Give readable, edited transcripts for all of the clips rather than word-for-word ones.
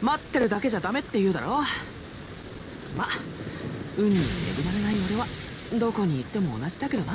待ってるだけじゃダメって言うだろ。ま、運に恵まれない俺はどこに行っても同じだけどな。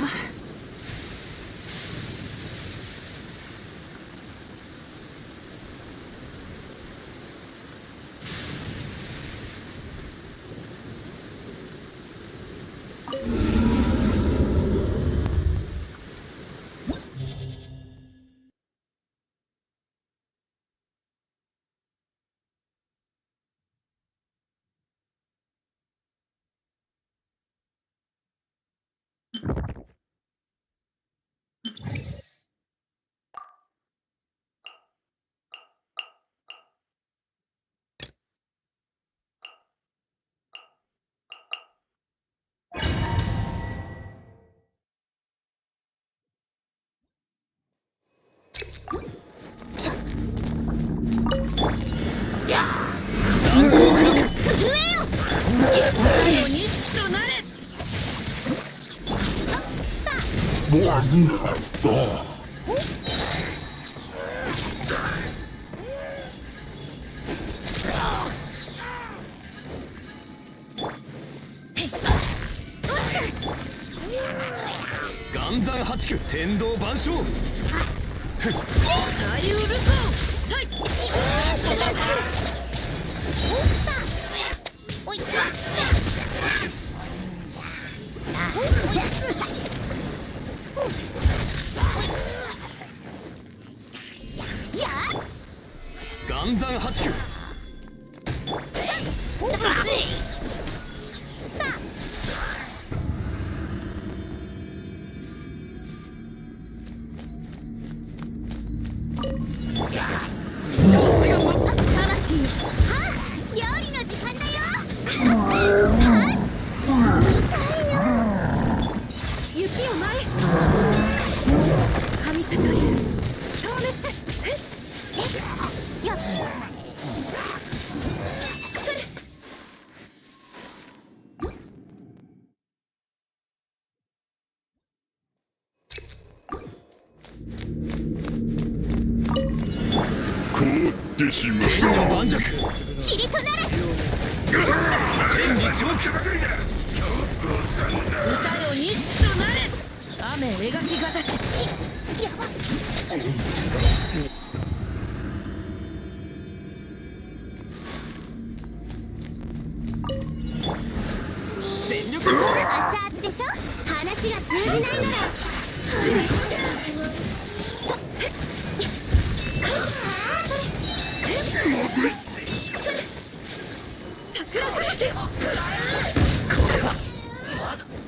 岩山八九天道万象。大ウルソンサイ。岩山八九。盤石塵となれ。天理長期。歌よ西となれ。雨描きがたし。やば。全力攻撃。熱々でしょ。話が通じないなら。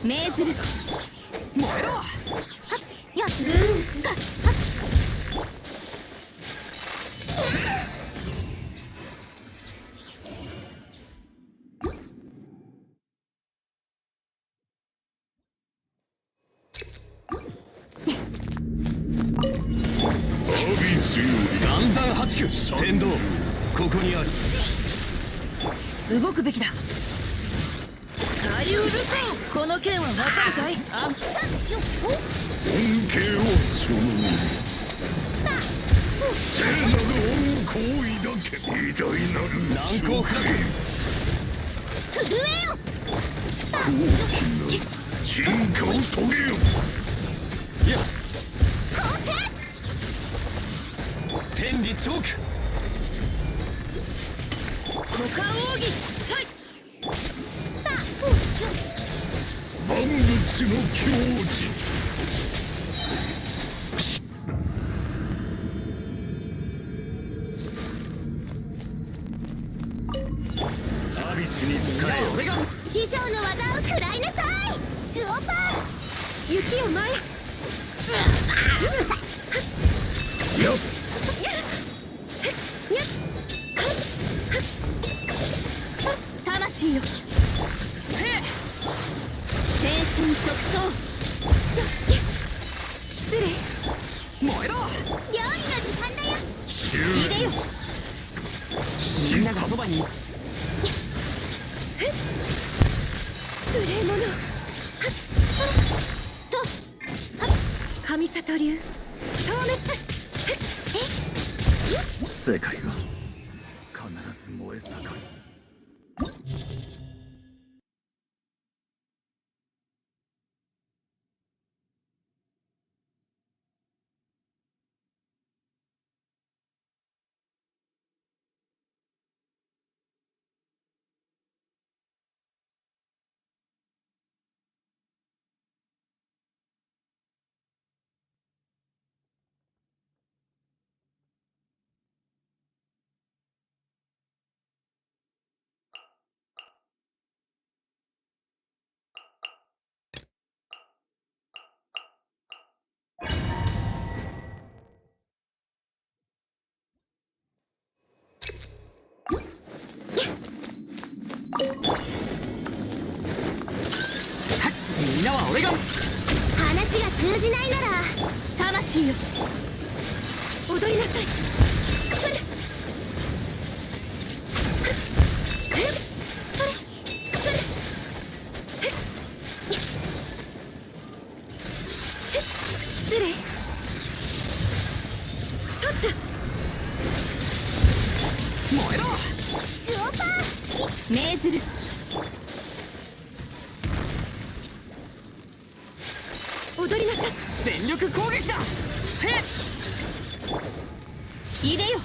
命ずる。燃えろ。やっ。岩山八九天道ここにある。動くべきだ。大ウルソン。この剣はわかるかい。あん。恩恵をその身。聖なる恩光抱け。偉大なる難攻不落。震えよ。高貴な進化を遂げよ。いや。天理チョーク。股間奥義サイ。万物の矜持。アビスに使えよ。師匠の技を食らいなさい。ウオパー。雪よ舞。よっ。魂よ。天心直送。失礼。燃えろ。料理の時間だよ。入れよ。みんながそばに。無礼者。と神里流消滅。世界は必ず燃えれ盛り。みんなは俺が。話が通じないなら魂よ、踊りなさい。それ失礼。取った。燃えろ。クオパー命ずる。踊りなさい。全力攻撃だ。せ入れよ。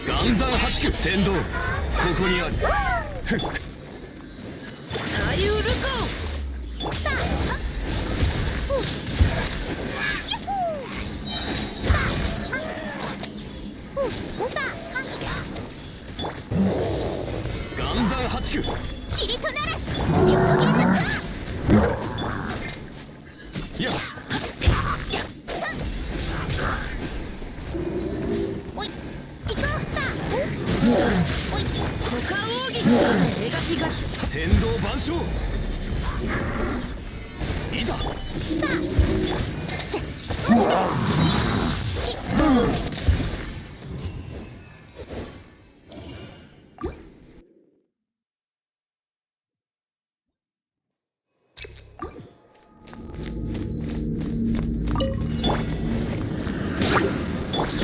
岩山八九天道、ここにある。サリウルコ岩山八九、チリとなれ両言の蝶。いやおい行こうだ。おい股間奥義描きが天道万象、いざ。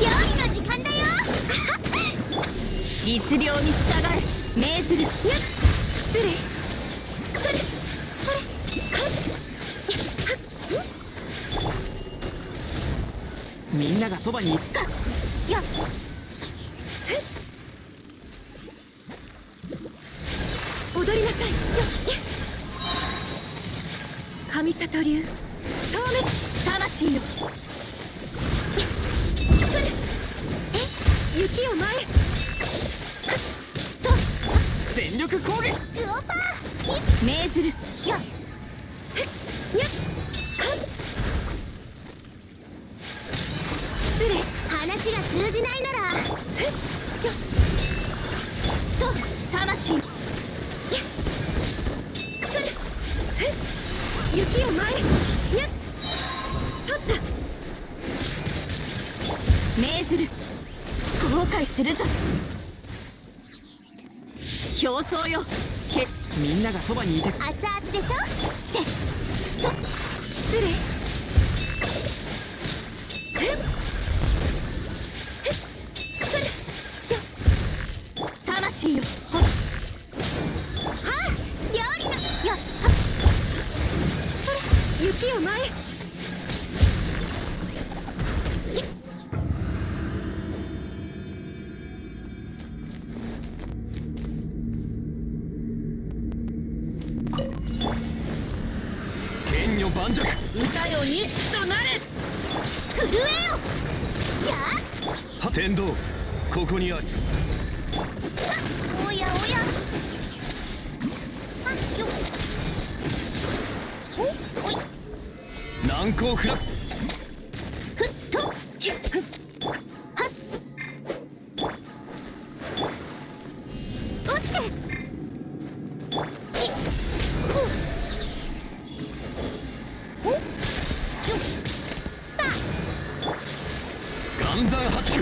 料理の時間だよ。律令に従え。命ずる。失礼。それみんながそばにいやっ踊りなさい。神里流透明魂よ。それ雪を前へ。全力攻撃。クオパー命ずる。やっ失礼。話が通じないなら魂よ。それ雪を前へ。やっ取った。命ずる。後悔するぞ。表層よ。みんながそばにいて。熱々でしょ。失礼。それ魂よ。はあ料理のやっそれ雪を前へ。剣女盤石、歌よ錦となれ。震えよ。やあ天道、ここにある。おやおや。あよっおい難攻不落、ふっとはっ落ちてひっふうほっよっ岩山八九、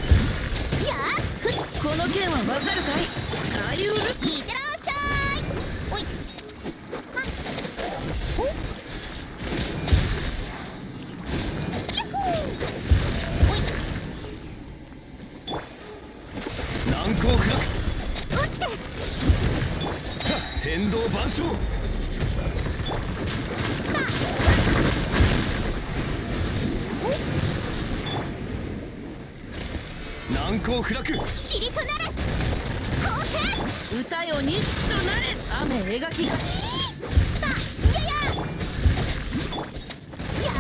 やあふっこの剣はわかるかい。サリウルいってらっしゃい。おおいはおやっほー難攻不落。おい落ちてさあ天道万象。難攻不落。塵となれ光線歌よ日となれ雨描きがばやややっ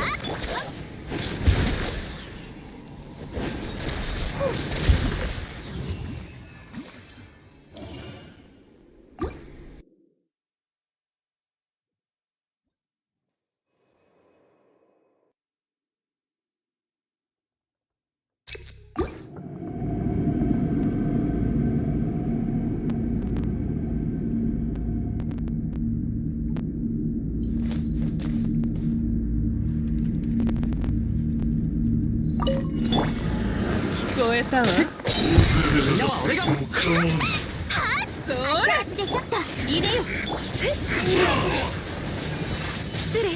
聞こえたわ。みんなは俺が。はっそらでしょった入れよ失礼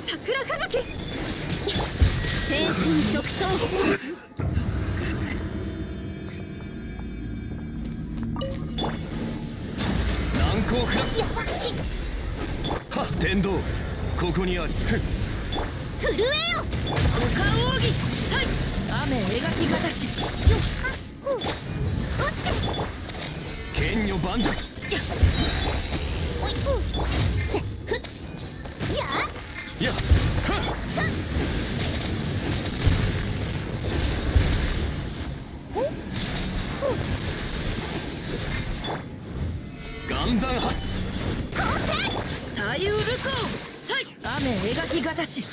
桜吹雪天心直送難攻不落。やばきはっ天道ここにあり。ふっ震えよ五冠奥義さい雨描きがたしよっはっふう落ちて剣女盤石。おいふうせふっやっやっはっおふ岩山派。光線左右ルコさい雨描きがたしよっ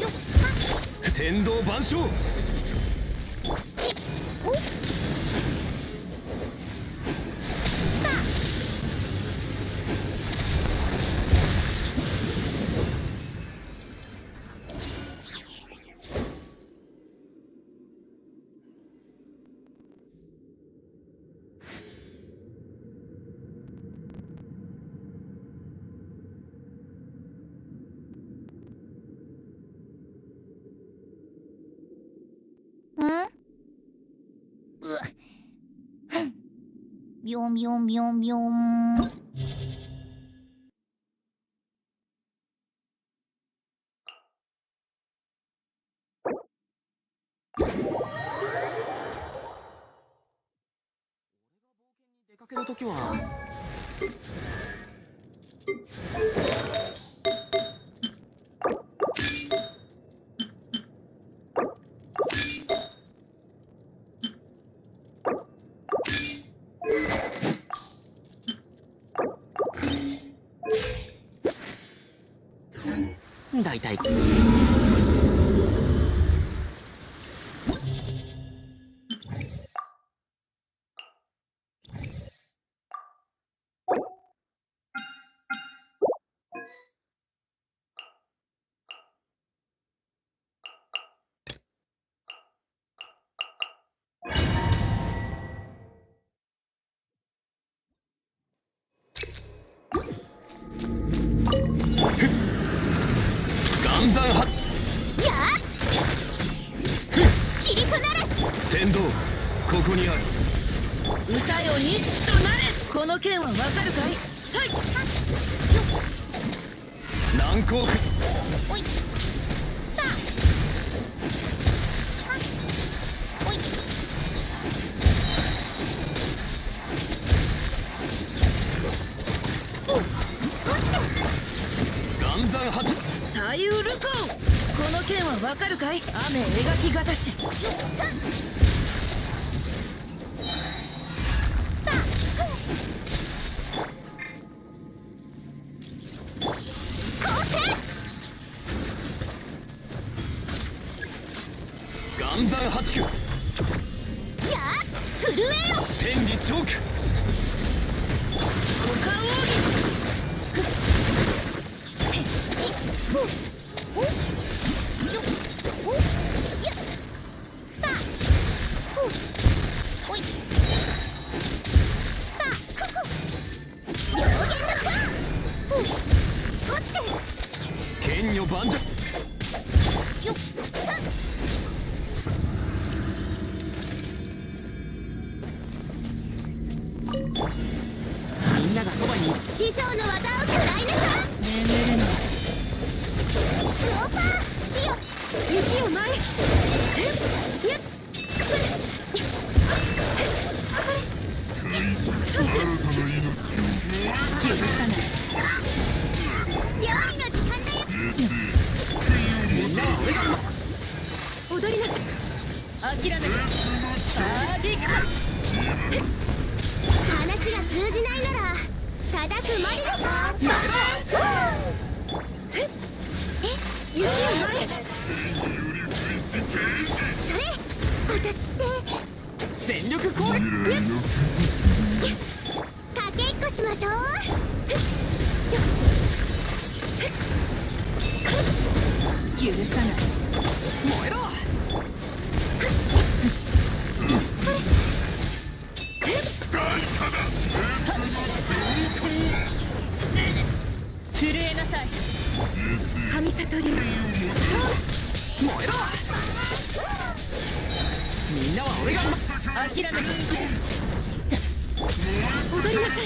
は天道万象。おビョンビョンビョンビョン出かけるときは。だいたい。岩山派。やっ塵となれ天道ここにあり。歌よ日となれこの剣はわかるかいさい難攻不おいたおい落ちて岩山派。左右ルコこの剣はわかるかい雨描きがたしよっさんた光線岩山八九。やっ震えよ天理チョーク。五冠奥義およっおやったふおい誉盤石。よっさんみんながそばに。師匠の技を食らいなさ眠れない。ローパーいよ雪を前へ。やっ許さない。料理の時間だよみんなは俺が。踊りなさい。諦める。パーディクト。話が通じないなら叩くまででしょ雪を前へ。それ私って全力攻撃。かけっこしましょう許さない。燃えろ。震えなさい。神悟り。燃えろ。みんなは俺が。諦める。踊りなさい。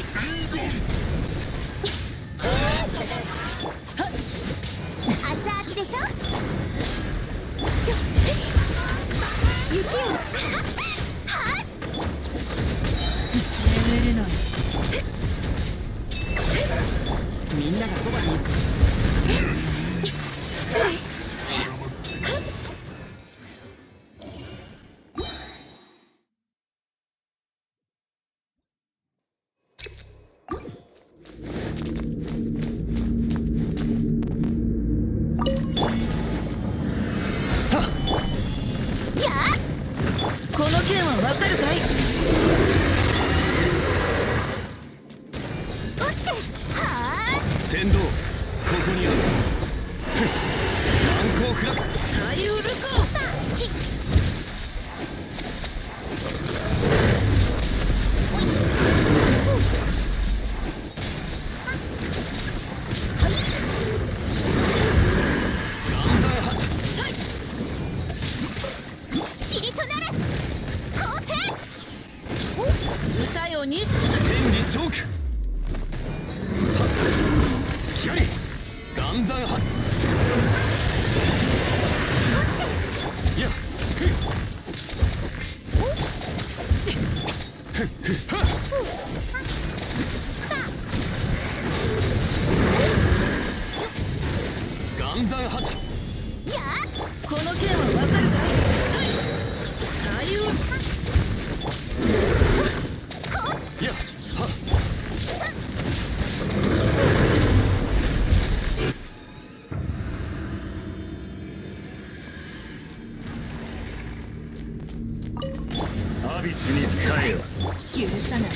熱々でしょ雪を。はっ眠れない。みんながそばに。やあこの剣はわかるかい。落ちてはあ天道ここにある。難攻不落。サイウルコ。ひ塵となれ構成歌よ錦。天理チョーク。突きあり岩山発。落ちていや岩山発。やあこの剣はわかるかい。サイウルいやはアビスに使えよ。許さない。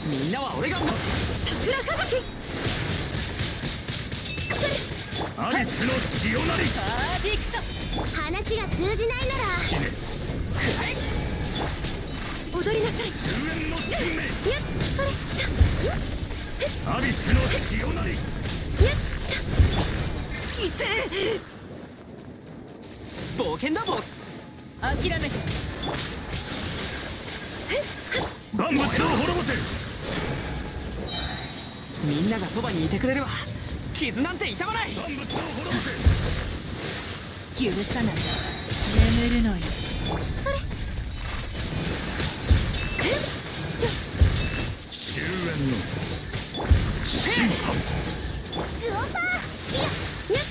みんなは俺が。桜吹雪。アビスの潮なり。パーディクト。話が通じないなら踊りなさい。終焉の使命。やっそれアビスの潮なり。冒険だ冒諦めて。万物を滅ぼせ。みんながそばにいてくれれば傷なんて痛まない。万物を滅ぼせ。許さない。眠れない。終焉の審判。ローパーいややっ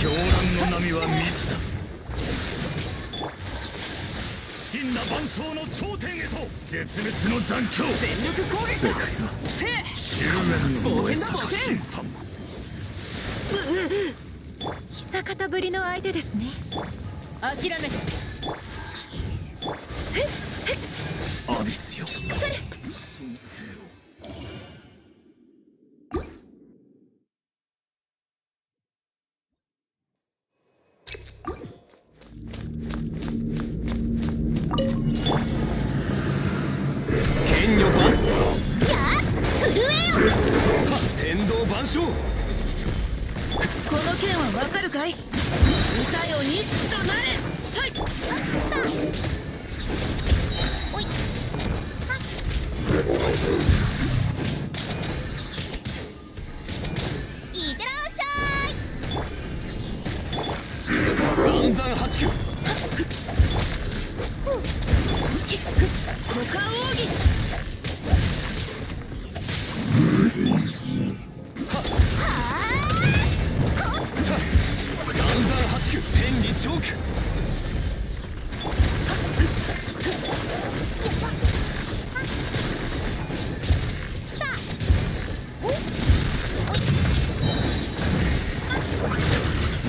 狂乱の波は満ちた。真羅万象の頂点へと絶滅の残響。全力攻撃世だ。界のせ終焉の燃え冒険だ冒険。審判。久方ぶりの相手ですね。諦めて。アビスよ。象。この剣はわかるかい。歌よ錦となれ。さい。おいいってらっしゃい。暗山八九。股間奥義。暗山八九天理チョーク。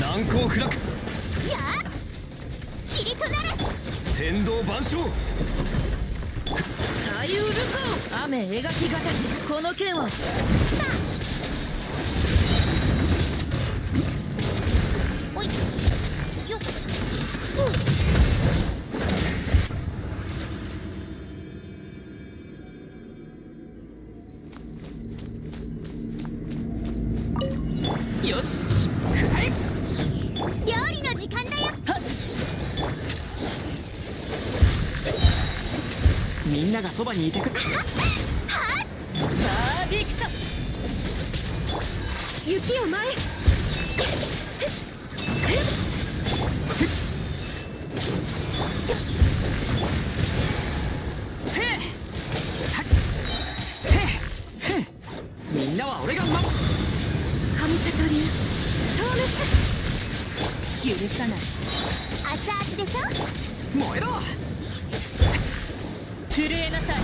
難攻不落。やあ塵となれ。天道万象。左右ルコン。雨描きがたし。この剣はおいよっよしくらえ。料理の時間だよ。みんながそばにいてくれ。パーフェクト。雪を前へ。みんなは俺が守る。神里流消滅。許さない。熱々でしょ。燃えろ。震えなさい。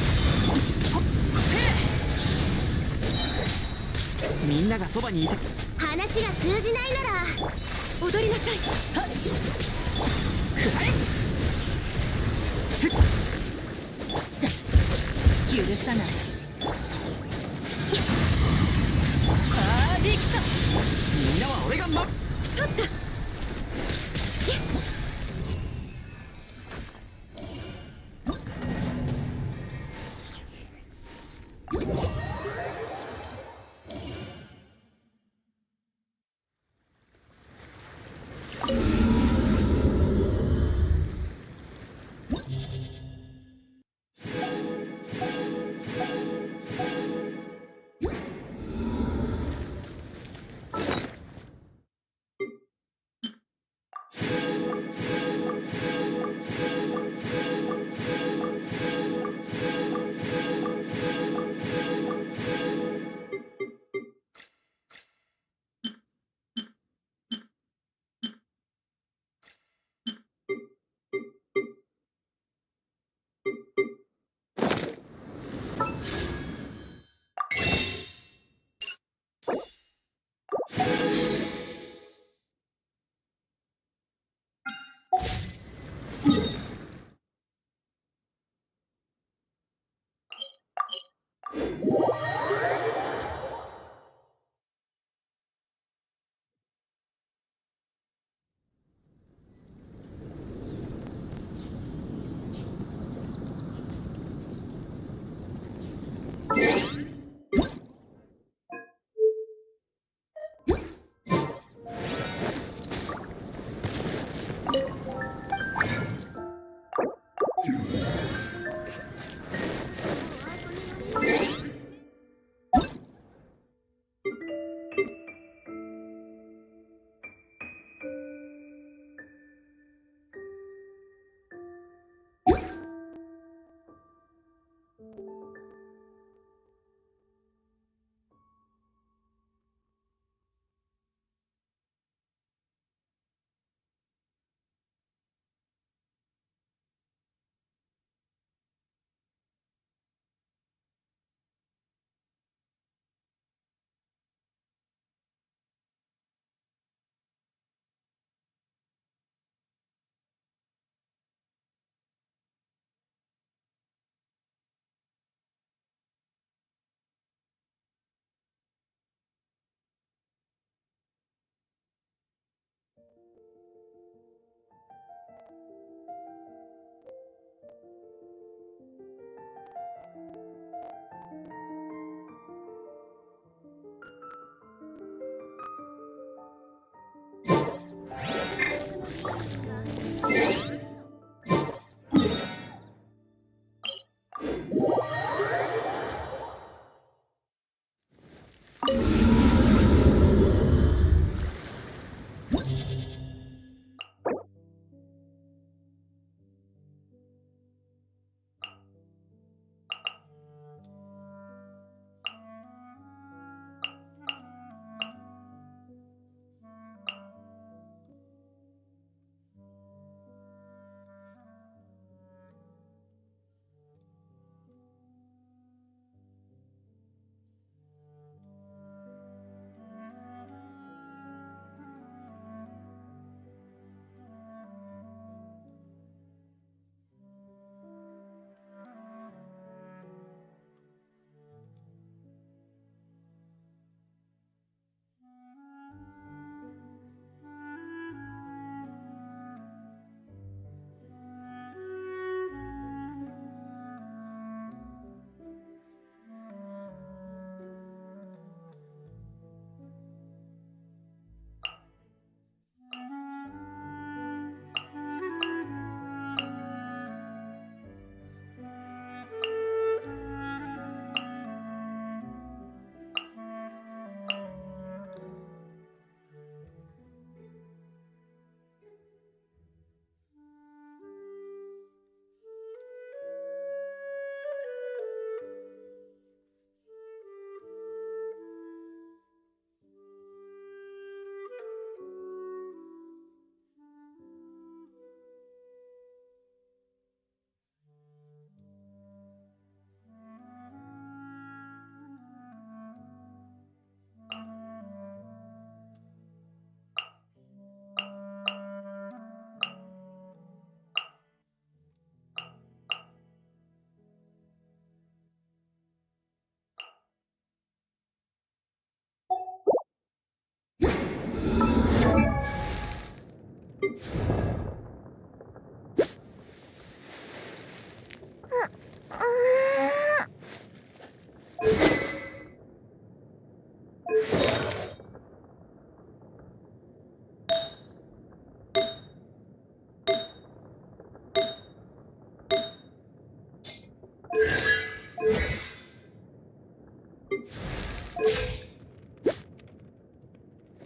みんながそばにいて。話が通じないなら踊りなさい。許さない。パーフェクト。みんなは俺が守る。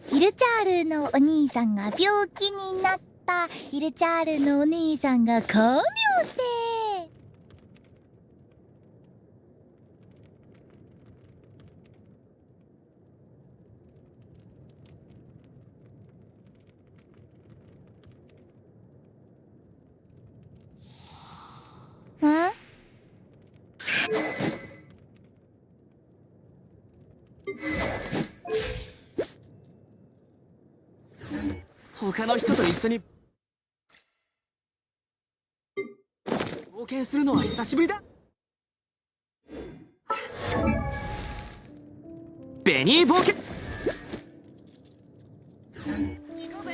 ヒルチャールのお兄さんが病気になった。ヒルチャールのお兄さんが看病して。ん？他の人と一緒に冒険するのは久しぶりだ。ベニー冒険行こうぜ。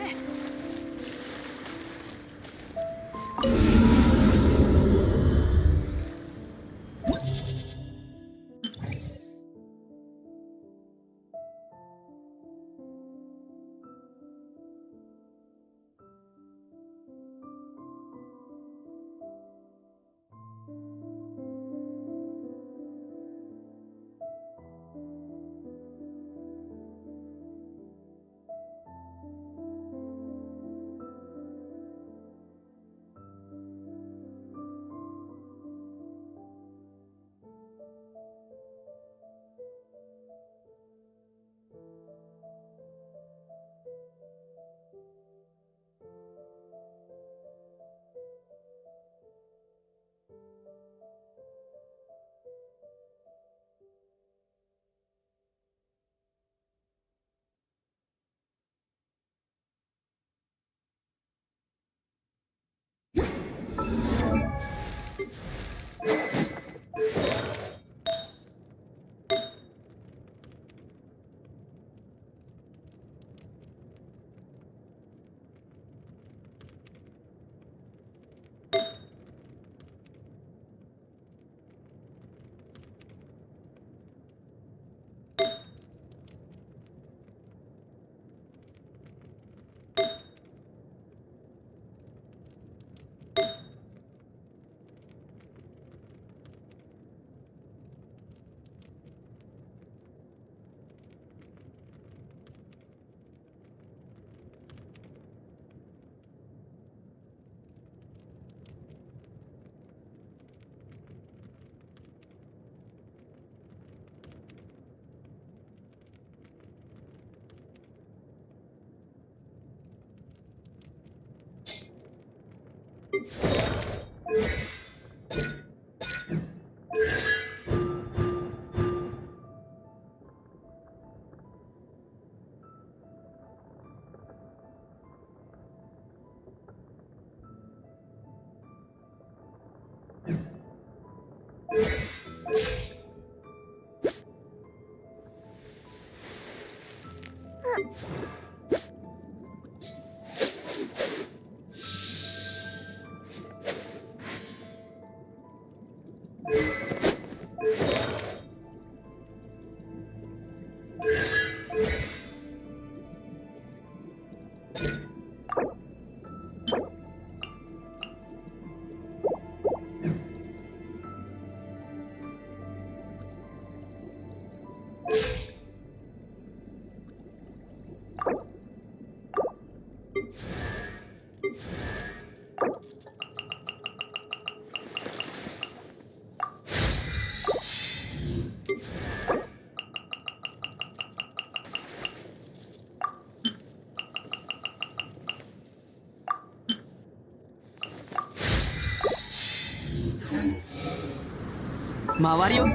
周りを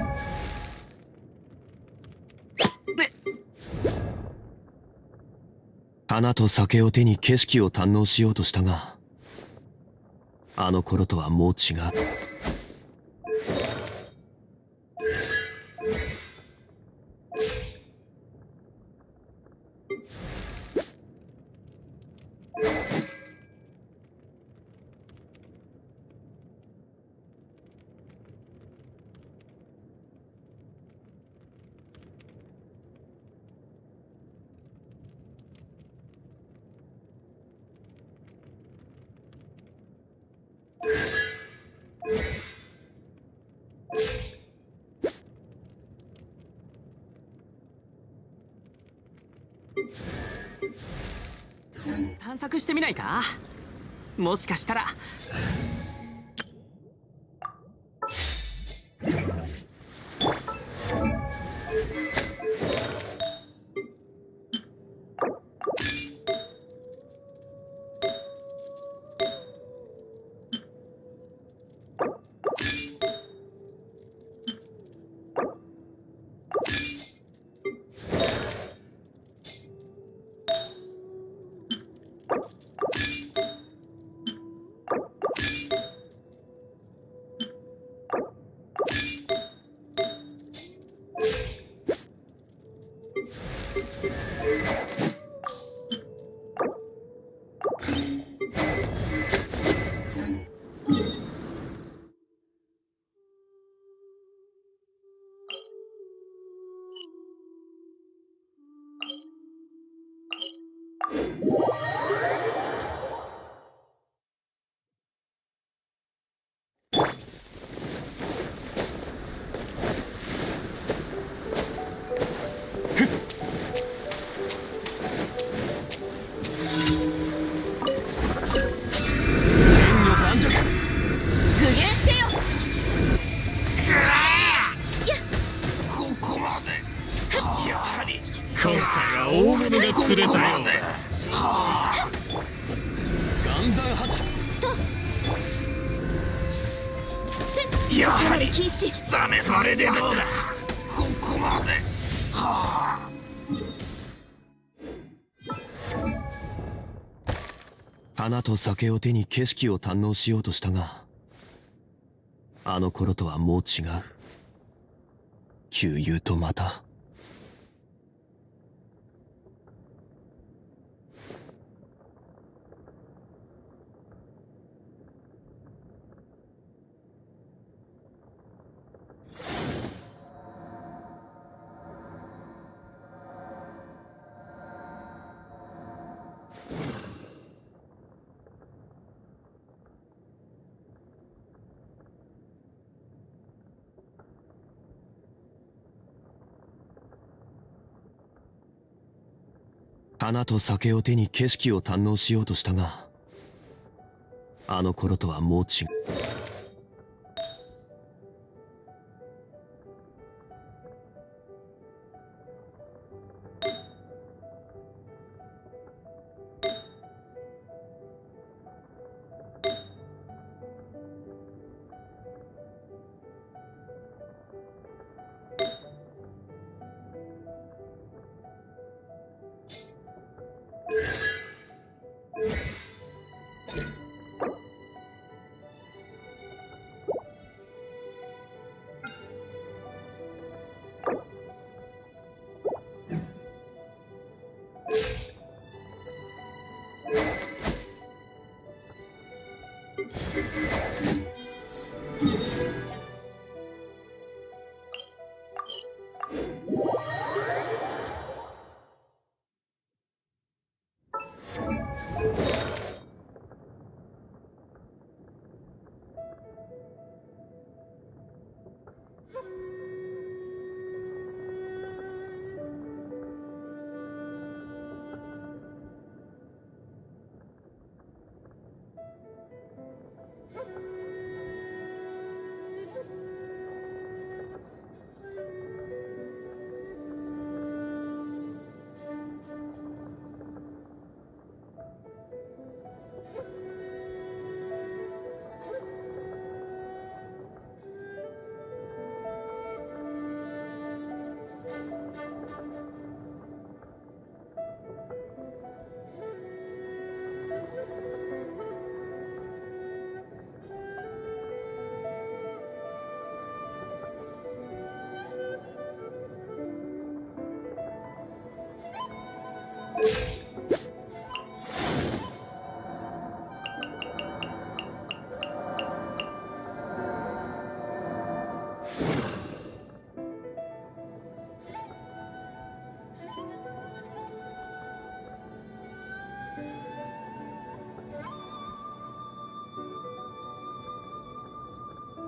花と酒を手に景色を堪能しようとしたが、あの頃とはもう違う。探索してみないか？もしかしたら。今回は大物が釣れたようだ。岩山八やはり禁止。ダメだ。あれでどうだ。ここまで。はあ。花と酒を手に景色を堪能しようとしたが、あの頃とはもう違う。旧友とまた。花と酒を手に景色を堪能しようとしたが、あの頃とはもう違う。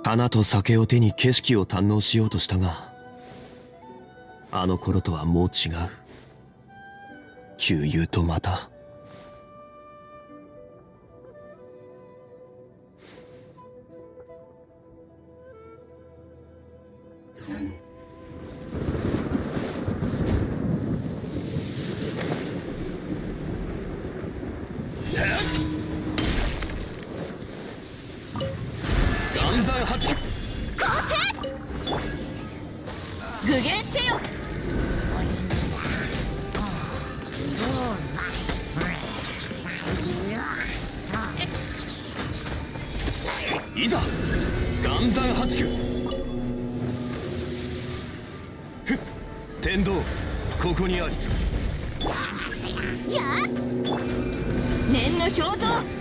花と酒を手に景色を堪能しようとしたが、あの頃とはもう違う。旧友とまた。岩山八九。具現せよ。いざ岩山八九。ふっ天道ここにあり。やっ念の表像。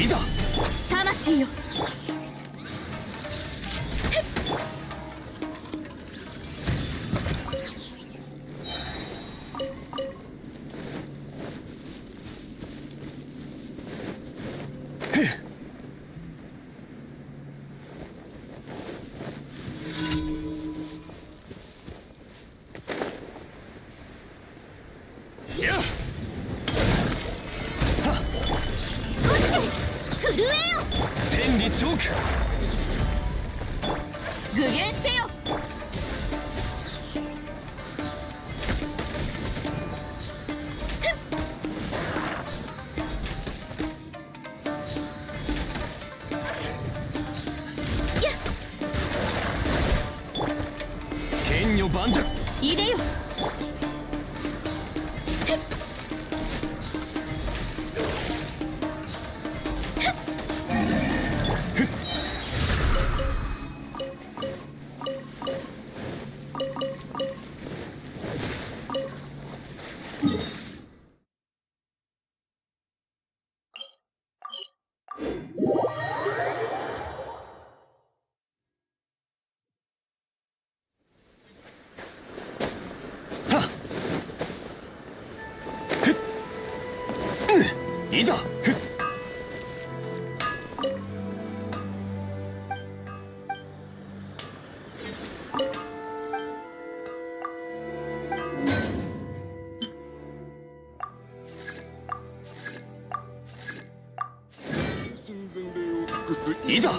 いざ魂よ。やっ震えよ。天理チョーク。具現せよ。剣女盤石。いでよ。いざふっいざ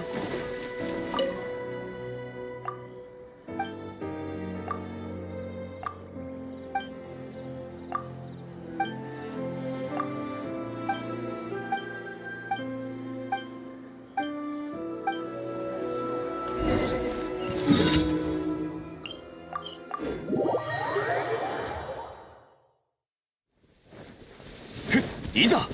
いざ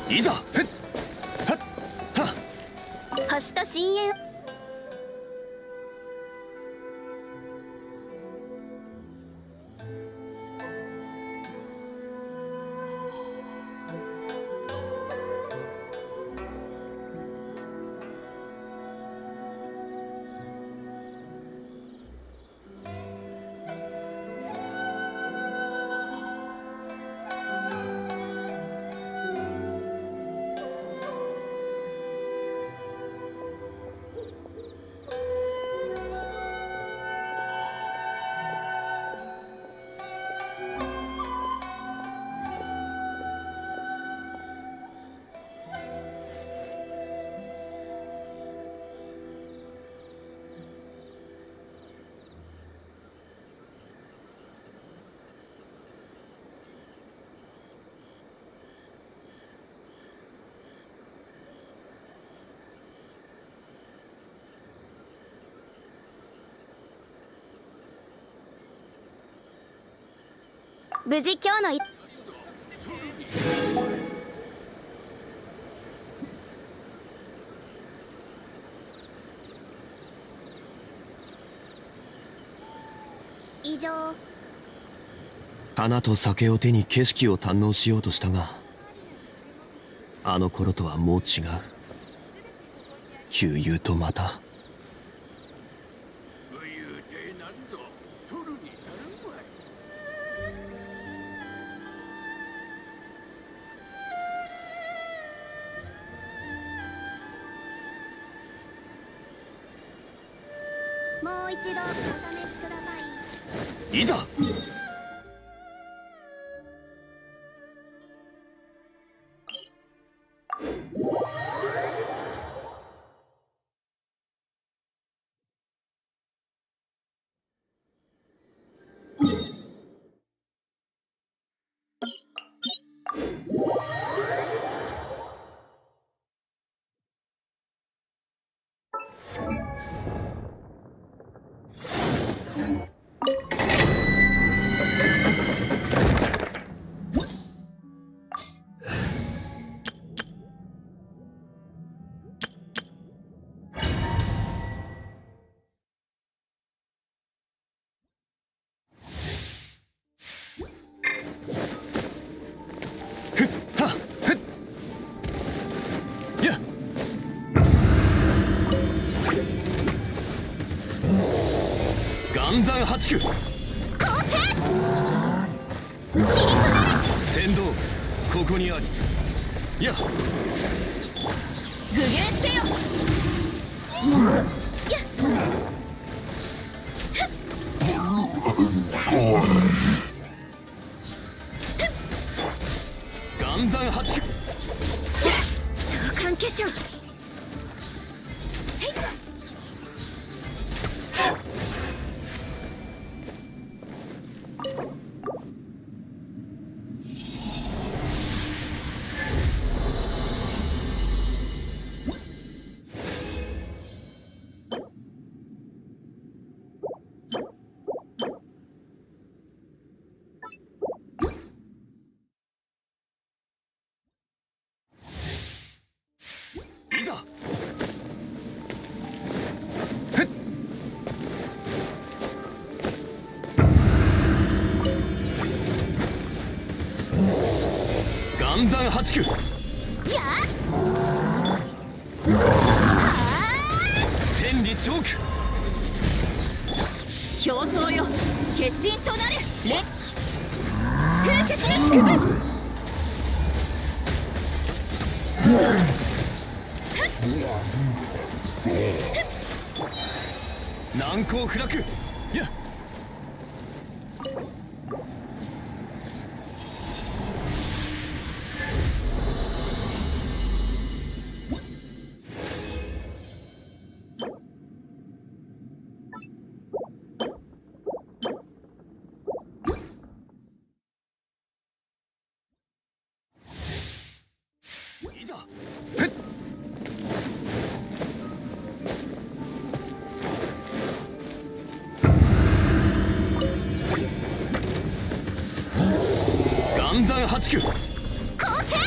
いざふっはっはっ星と深淵。無事今日の以上。花と酒を手に景色を堪能しようとしたが、あの頃とはもう違う。旧友とまた。もう一度お試しください。いざ。暗山八九。構成チリとなれ。天道ここにあり。いや具現せよ。暗山八九。相関化粧。いざ。暗山八九。天理チョーク。表層よ決心となれ。風雪の縮図。難攻不落。やっ。いざ。暗山八九。構成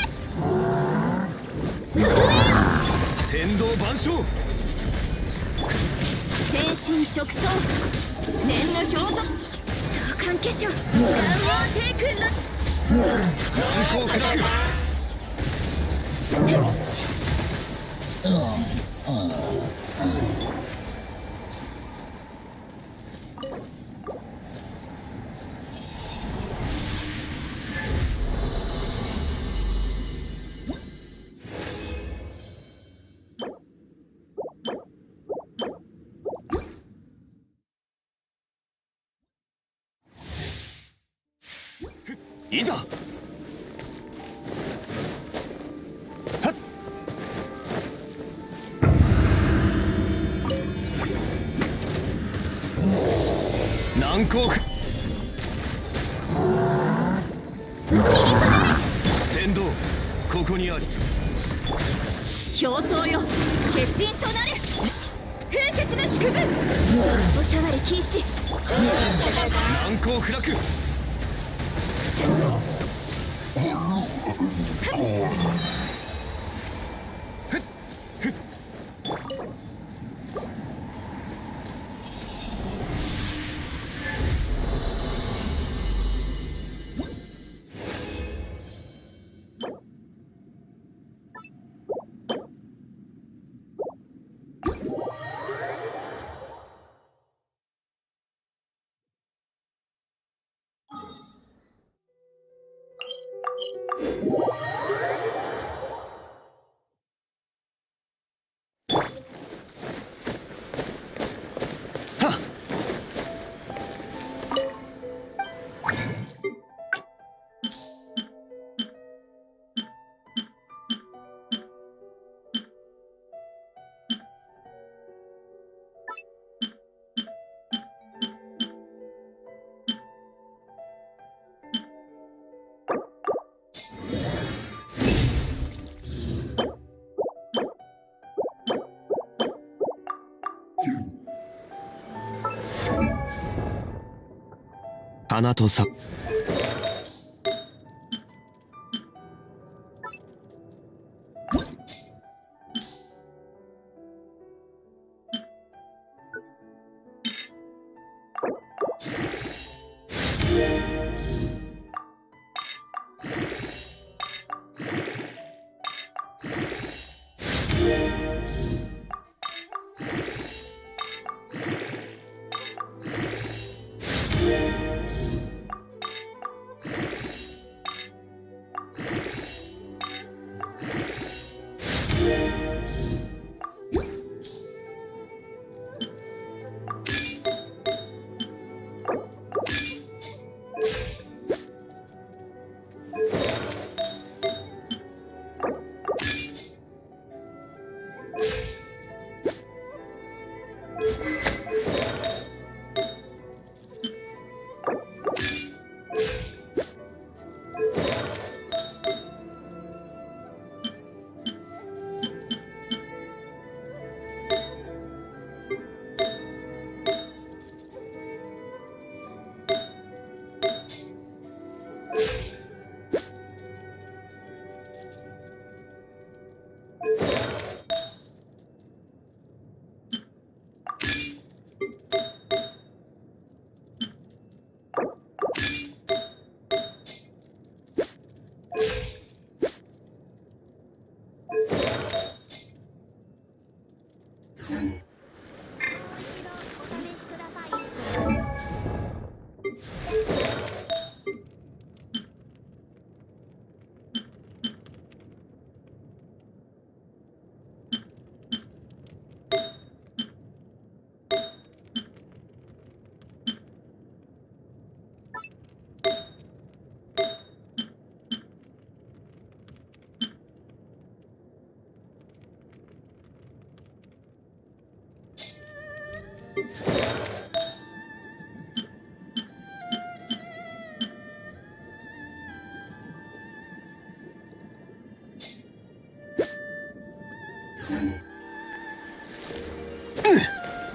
天道万象。天心直送。念の表像。相関化粧。願望帝君の難攻不落。いざ。難攻不。天道ここにあり。表層よ決心となれ。風雪の縮図。おさわり禁止。難攻不落。花とさ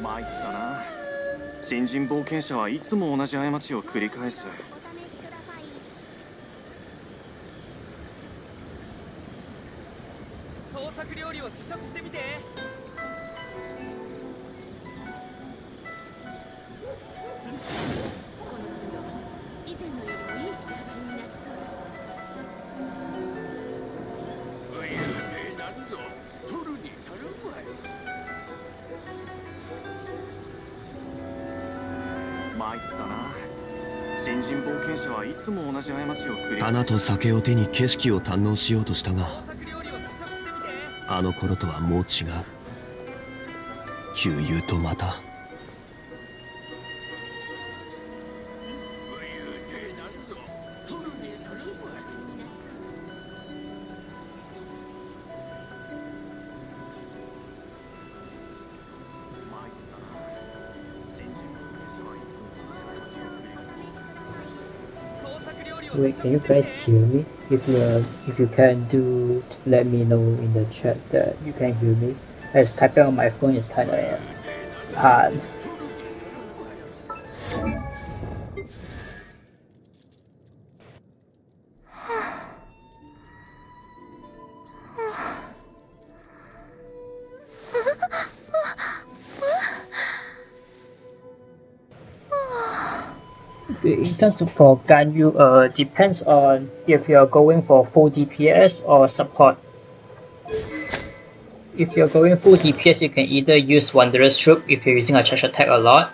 参ったな。新人冒険者はいつも同じ過ちを繰り返す。創作料理を試食してみて。以前のよりもいい仕上がりになりそうだ。言うてなんぞ取るに足るわい。参ったな。新人冒険者はいつも同じ過ちを繰り返す。花と酒を手に景色を堪能しようとしたが、創作料理を試食してみて。あの頃とはもう違う。旧友とまた言うてなんぞ取るに足るわい。参ったな。新人冒険者はいつも同じ過ちを繰り返す。創作料理を Wait, 試 can 食 you してみ guys て。 hear me? If you can do, let me know in the chat that you can hear me. As typing on my phone is kind of hard. In terms of for Ganyu, depends on if you're going for full DPS or support. If you're going full DPS, you can either use Wanderer's Troop if you're using a charge attack a lot,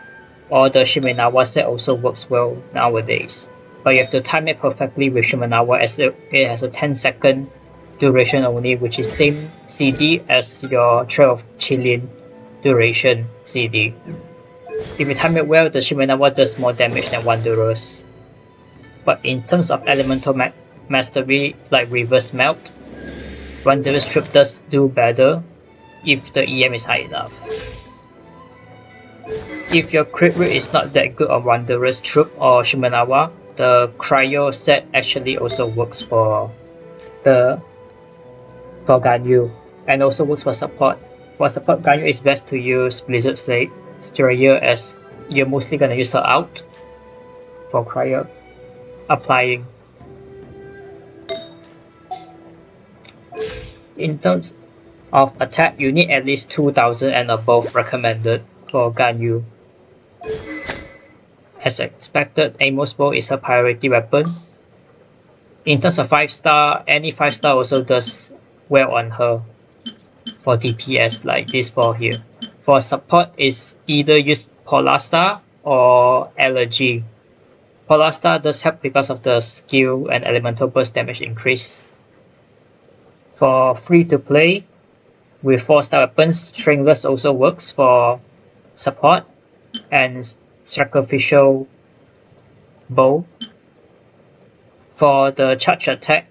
or the Shimenawa set also works well nowadays. But you have to time it perfectly with Shimenawa as it has a 10-second duration only, which is same CD as your Trail of Chilin duration CD. If you time it well, the Shimenawa does more damage than Wanderers. But in terms of elemental mastery like reverse melt, Wanderer's Troop does do better if the EM is high enough. If your crit rate is not that good on Wanderer's Troop or Shimenawa, the Cryo set actually also works for Ganyu, and also works for support. For support, Ganyu is best to use Blizzard Strayer as you're mostly gonna use her out for Cryo applying. In terms of attack, you need at least 2000 and above recommended for Ganyu. As expected, Amos Bow is a priority weapon. In terms of 5-star, any 5-star also does well on her for DPS like this 4 here. For support is either use Polar Star or Allergy. Polar Star does help because of the skill and elemental burst damage increase. For free to play, with 4-star weapons, Stringless also works for support, and Sacrificial Bow. For the charge attack,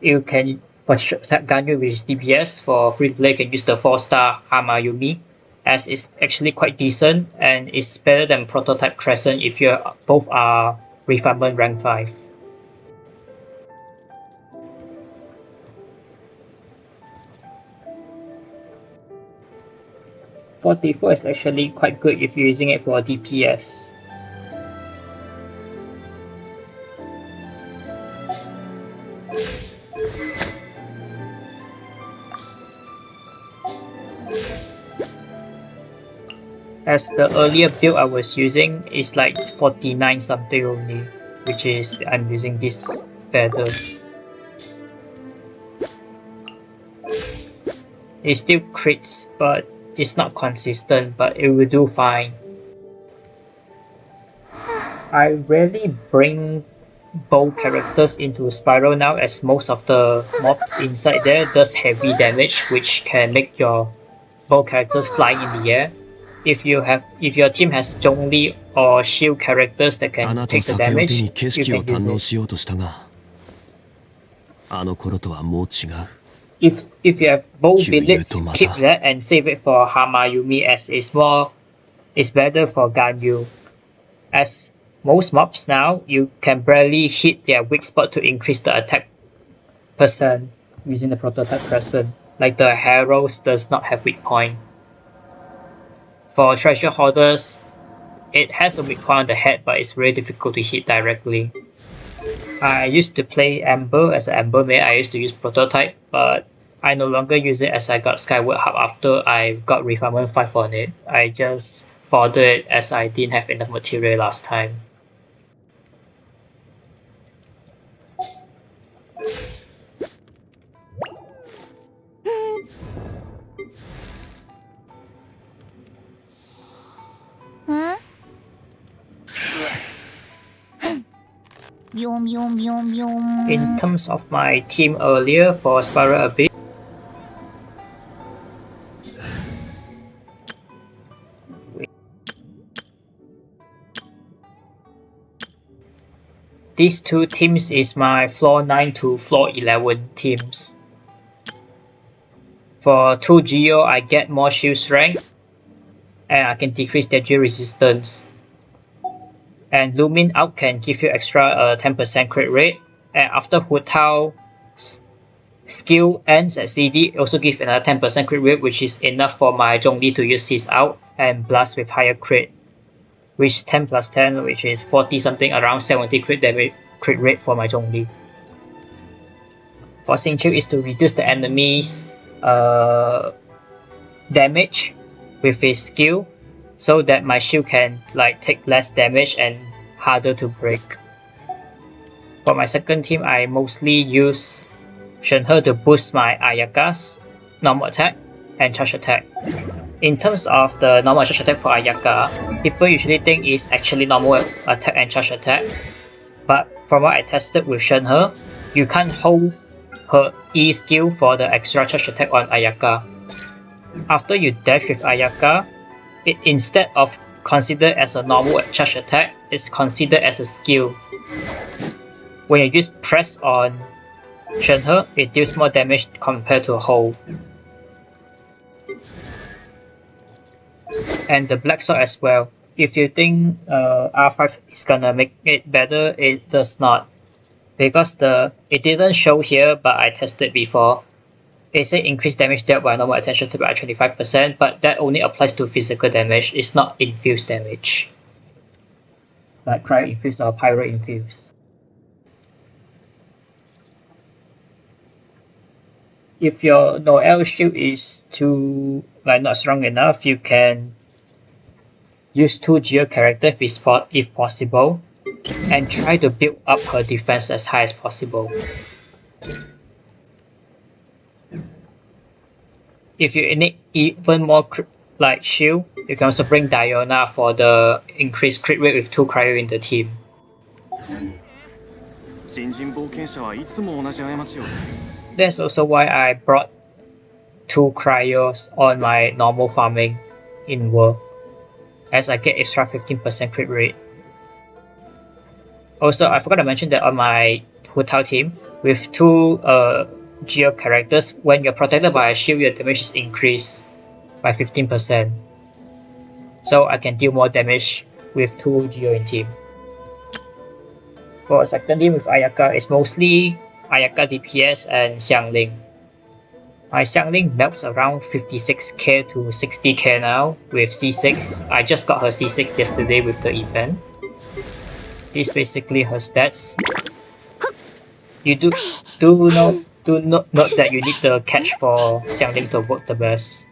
you can for charge attack Ganyu, which is DPS, for free to play you can use the 4-star Hamayumi, as it's actually quite decent and it's better than Prototype Crescent if you both are refinement rank 5. .44 is actually quite good if you're using it for DPS. As the earlier build I was using is like 49 something only, which is I'm using this feather. It still crits, but it's not consistent, but it will do fine. I rarely bring bow characters into Spiral now, as most of the mobs inside there does heavy damage, which can make your bow characters fly in the air. If your team has Zhongli or shield characters that can take the damage, you can use it. If you have bow billets, keep that and save it for Hamayumi, as it's better for Ganyu. As most mobs now, you can barely hit their weak spot to increase the attack percent using the Prototype Crescent. Like the Heralds does not have weak point. For Treasure Hoarders, it has a weak point on the head, but it's very difficult to hit directly. I used to play Amber as an Amber maid. I used to use Prototype, but I no longer use it as I got Skyward Hub after I got Refinement 5 on it. I just foddered it as I didn't have enough material last time. In terms of my team earlier for Spiral Abyss, these two teams is my floor 9 to floor 11 teams. For 2 Geo, I get more shield strength and I can decrease their G resistance. And Lumin out can give you extra 10% crit rate. And after Hu Tao's skill ends at CD, it also gives another 10% crit rate, which is enough for my Zhongli to use Seize out and blast with higher crit. Which 10 plus 10, which is 40 something, around 70 crit rate for my Zhongli. For Xingqiu is to reduce the enemy's damage with his skill, so that my shield can like take less damage and harder to break. For my second team, I mostly use Shenhe to boost my Ayaka's normal attack and charge attack. In terms of the normal charge attack for Ayaka, people usually think it's actually normal attack and charge attack. But from what I tested with Shenhe, you can't hold her E skill for the extra charge attack on Ayaka. After you dash with Ayaka, it instead of considered as a normal charge attack, it's considered as a skill. When you use press on Shenhe, it deals more damage compared to hold. And the black sword as well. If you think R5 is gonna make it better, it does not. Because it didn't show here, but I tested before. It said increased damage dealt by normal attention to by 25%, but that only applies to physical damage. It's not infused damage. Like cryo infused or pyro infused. If your Noel shield is too not strong enough, you can use 2 Geo characters if possible, and try to build up her defense as high as possible. If you need even more shield, you can also bring Diona for the increased crit rate with 2 cryo in the team. That's also why I brought 2 cryos on my normal farming in World, as I get extra 15% crit rate. Also, I forgot to mention that on my Hu Tao team, with 2 Geo characters, when you're protected by a shield, your damage is increased by 15%. So I can deal more damage with 2 Geo in team. For a second team with Ayaka, it's mostly Ayaka DPS and Xiangling. My Xiangling melts around 56k to 60k now with C6. I just got her C6 yesterday with the event. This is basically her stats. You do note that you need the catch for Xiangling to work the best.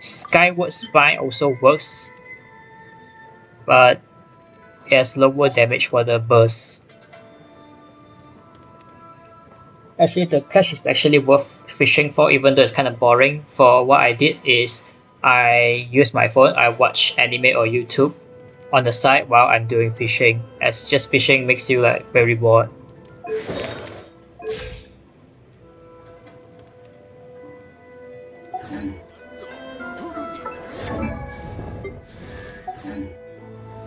Skyward Spine also works, but it has lower damage for the burst. Actually, the catch is actually worth fishing for, even though it's kind of boring. For what I did is, I use my phone, I watch anime or YouTube on the side while I'm doing fishing, as just fishing makes you very bored.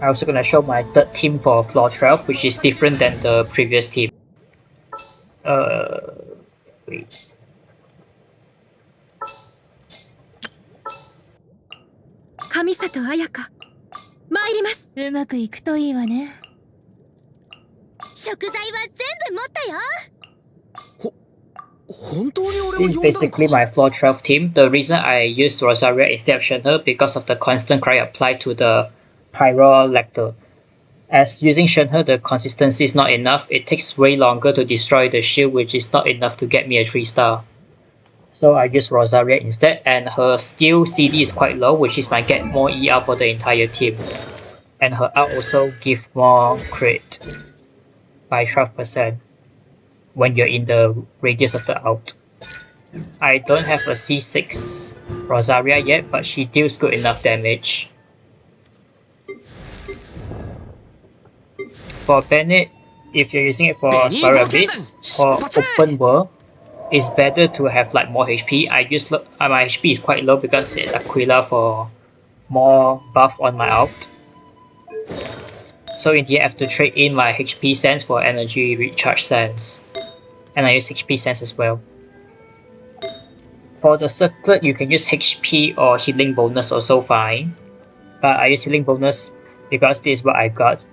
I'm also gonna show my third team for floor 12, which is different than the previous team. Wait. Kamisato Ayaka, 参ります。うまくいくといいわね。食材は全部持ったよ。This is basically my floor 12 team. The reason I used Rosaria instead of Shenhe because of the constant cry applied to the Pyro Lector. As using Shenhe, the consistency is not enough. It takes way longer to destroy the shield, which is not enough to get me a 3-star. So I use Rosaria instead, and her skill CD is quite low, which is might get more ER for the entire team. And her ult also gives more crit by 12% when you're in the radius of the ult. I don't have a C6 Rosaria yet, but she deals good enough damage. For Bennett, if you're using it for Spiral Abyss or Open World, it's better to have more HP. My HP is quite low because it's Aquila for more buff on my ult. So in the end, I have to trade in my HP sense for energy recharge sense. And I use HP sense as well. For the circlet, you can use HP or healing bonus also fine. But I use healing bonus because this is what I got,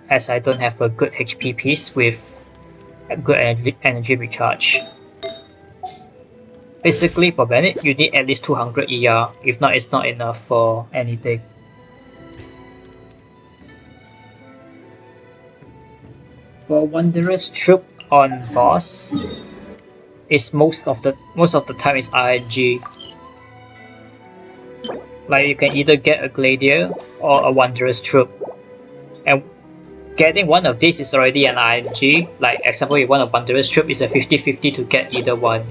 as I don't have a good HP piece with a good energy recharge. Basically for Bennett, you need at least 200 ER, if not it's not enough for anything. For Wanderer's Troop on boss, it's most of the time is RNG. You can either get a Gladiator or a Wanderer's Troop. And getting one of these is already an RNG. Like example, if you want a Wanderer's Troop, it's a 50-50 to get either one.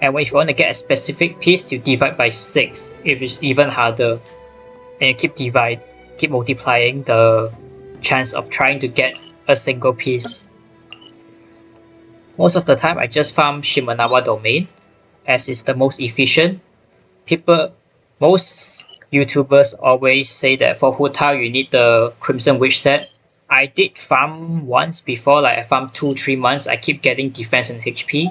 And if you want to get a specific piece, you divide by 6, if it's even harder. And you keep multiplying the chance of trying to get a single piece. Most of the time, I just farm Shimenawa domain, as it's the most efficient. Most YouTubers always say that for Hu Tao you need the Crimson Witch set. I did farm once before, like I farmed 2-3 months. I keep getting defense and HP.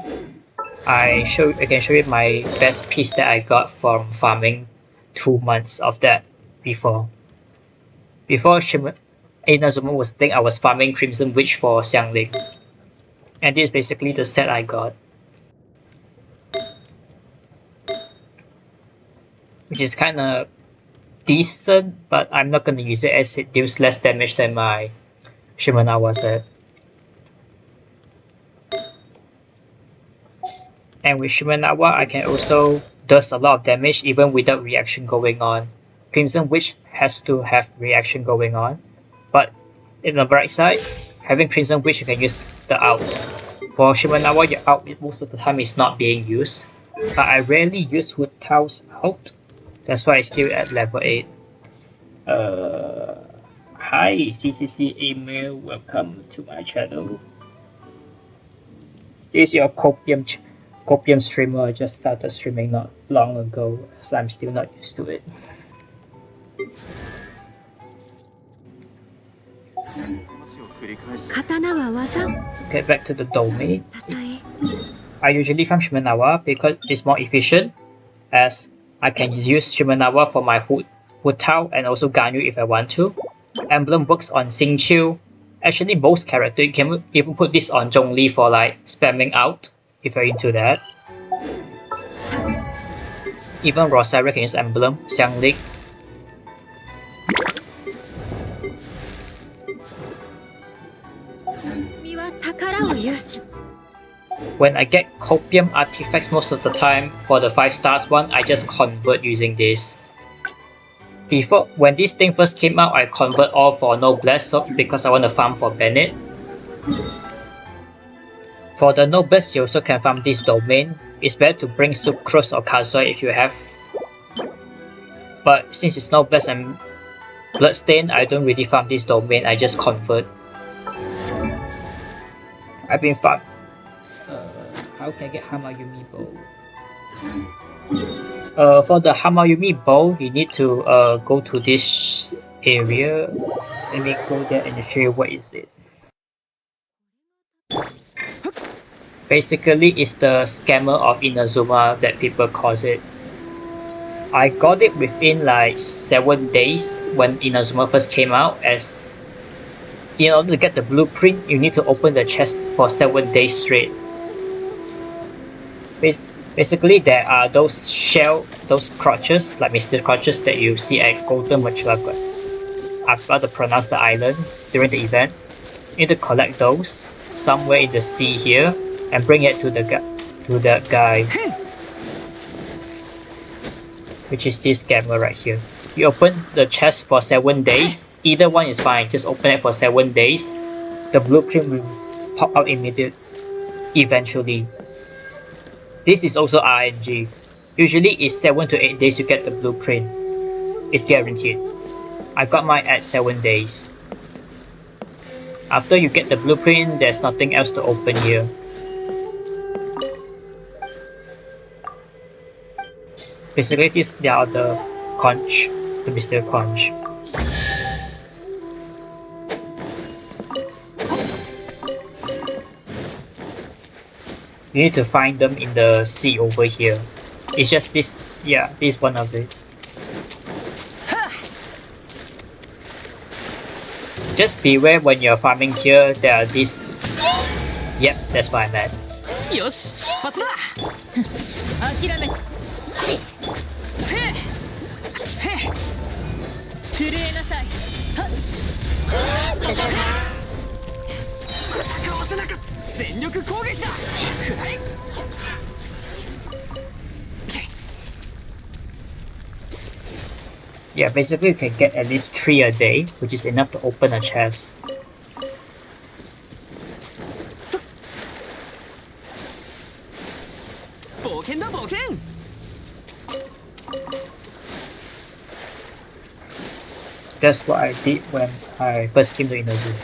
I can show you my best piece that I got from farming 2 months of that before. Before Inazuma was thing, I was farming Crimson Witch for Xiangling. And this is basically the set I got. Which is kinda decent, but I'm not gonna use it as it deals less damage than my Shimenawa set. And with Shimenawa, I can also does a lot of damage even without reaction going on. Crimson Witch has to have reaction going on, but in the bright side, having Crimson Witch you can use the out. For Shimenawa, your out most of the time is not being used, but I rarely use Hu Tao's out. That's why it's still at level 8. Hi CCC email, welcome to my channel. This is your copium streamer. I just started streaming not long ago, so I'm still not used to it. Okay, back to the domain. I usually farm Shimenawa because it's more efficient, as I can use Shimenawa for my Hu Tao and also Ganyu if I want to. Emblem works on Xingqiu. Actually, most characters, you can even put this on Zhongli for like spamming out if you're into that. Even Rosaria can use Emblem, Xiangling. When I get copium artifacts most of the time, for the 5 stars one, I just convert using this. When this thing first came out, I convert all for Noblesse because I want to farm for Bennett. For the Noblesse, you also can farm this domain. It's better to bring Sucrose or Kazoi if you have. But since it's Noblesse and Bloodstain, I don't really farm this domain, I just convert. I've been farming. How can I get Hamayumi Bow? For the Hamayumi Bow, you need to go to this area. Let me go there and show you what is it. Basically, it's the scammer of Inazuma that people calls it. I got it within like 7 days when Inazuma first came out, as in order to get the blueprint, you need to open the chest for 7 days straight. Basically, there are those crotches, like Mr. Crotches that you see at Golden Machulaga. I've got to pronounce the island during the event. You need to collect those somewhere in the sea here and bring it to the guy, which is this scammer right here. You open the chest for 7 days. Either one is fine. Just open it for 7 days. The blueprint will pop out eventually. This is also RNG. Usually it's 7 to 8 days to get the blueprint. It's guaranteed. I got mine at 7 days. After you get the blueprint, there's nothing else to open here. Basically, they are the conch, the Mr. Conch. You need to find them in the sea over here. It's just this, yeah, this is one of it. Just beware when you're farming here, there are these... Yep, that's what I meant. よし、出発だ。諦め震えなさい。戦わせなかった。全力攻撃だ。くらえ。Yeah, basically you can get at least 3 a day, which is enough to open a chest. That's what I did when I first came to Inazuma.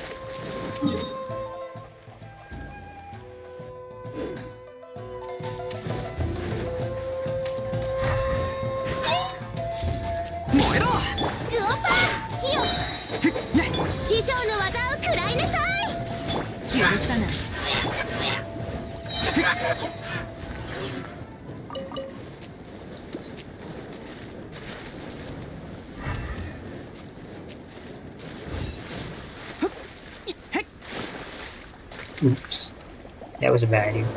Oops, that was a bad idea.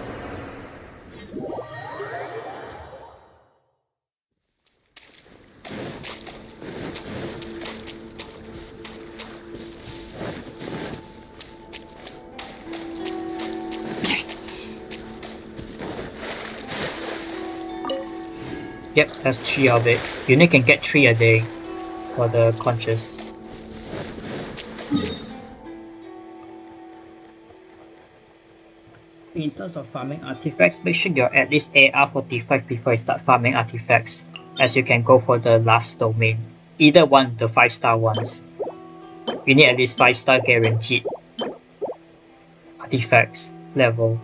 Yep, that's 3 of it. You only can get 3 a day for the conscious. In terms of farming artifacts, make sure you're at least AR45 before you start farming artifacts, as you can go for the last domain. Either one, the 5-star ones. You need at least 5-star guaranteed artifacts level.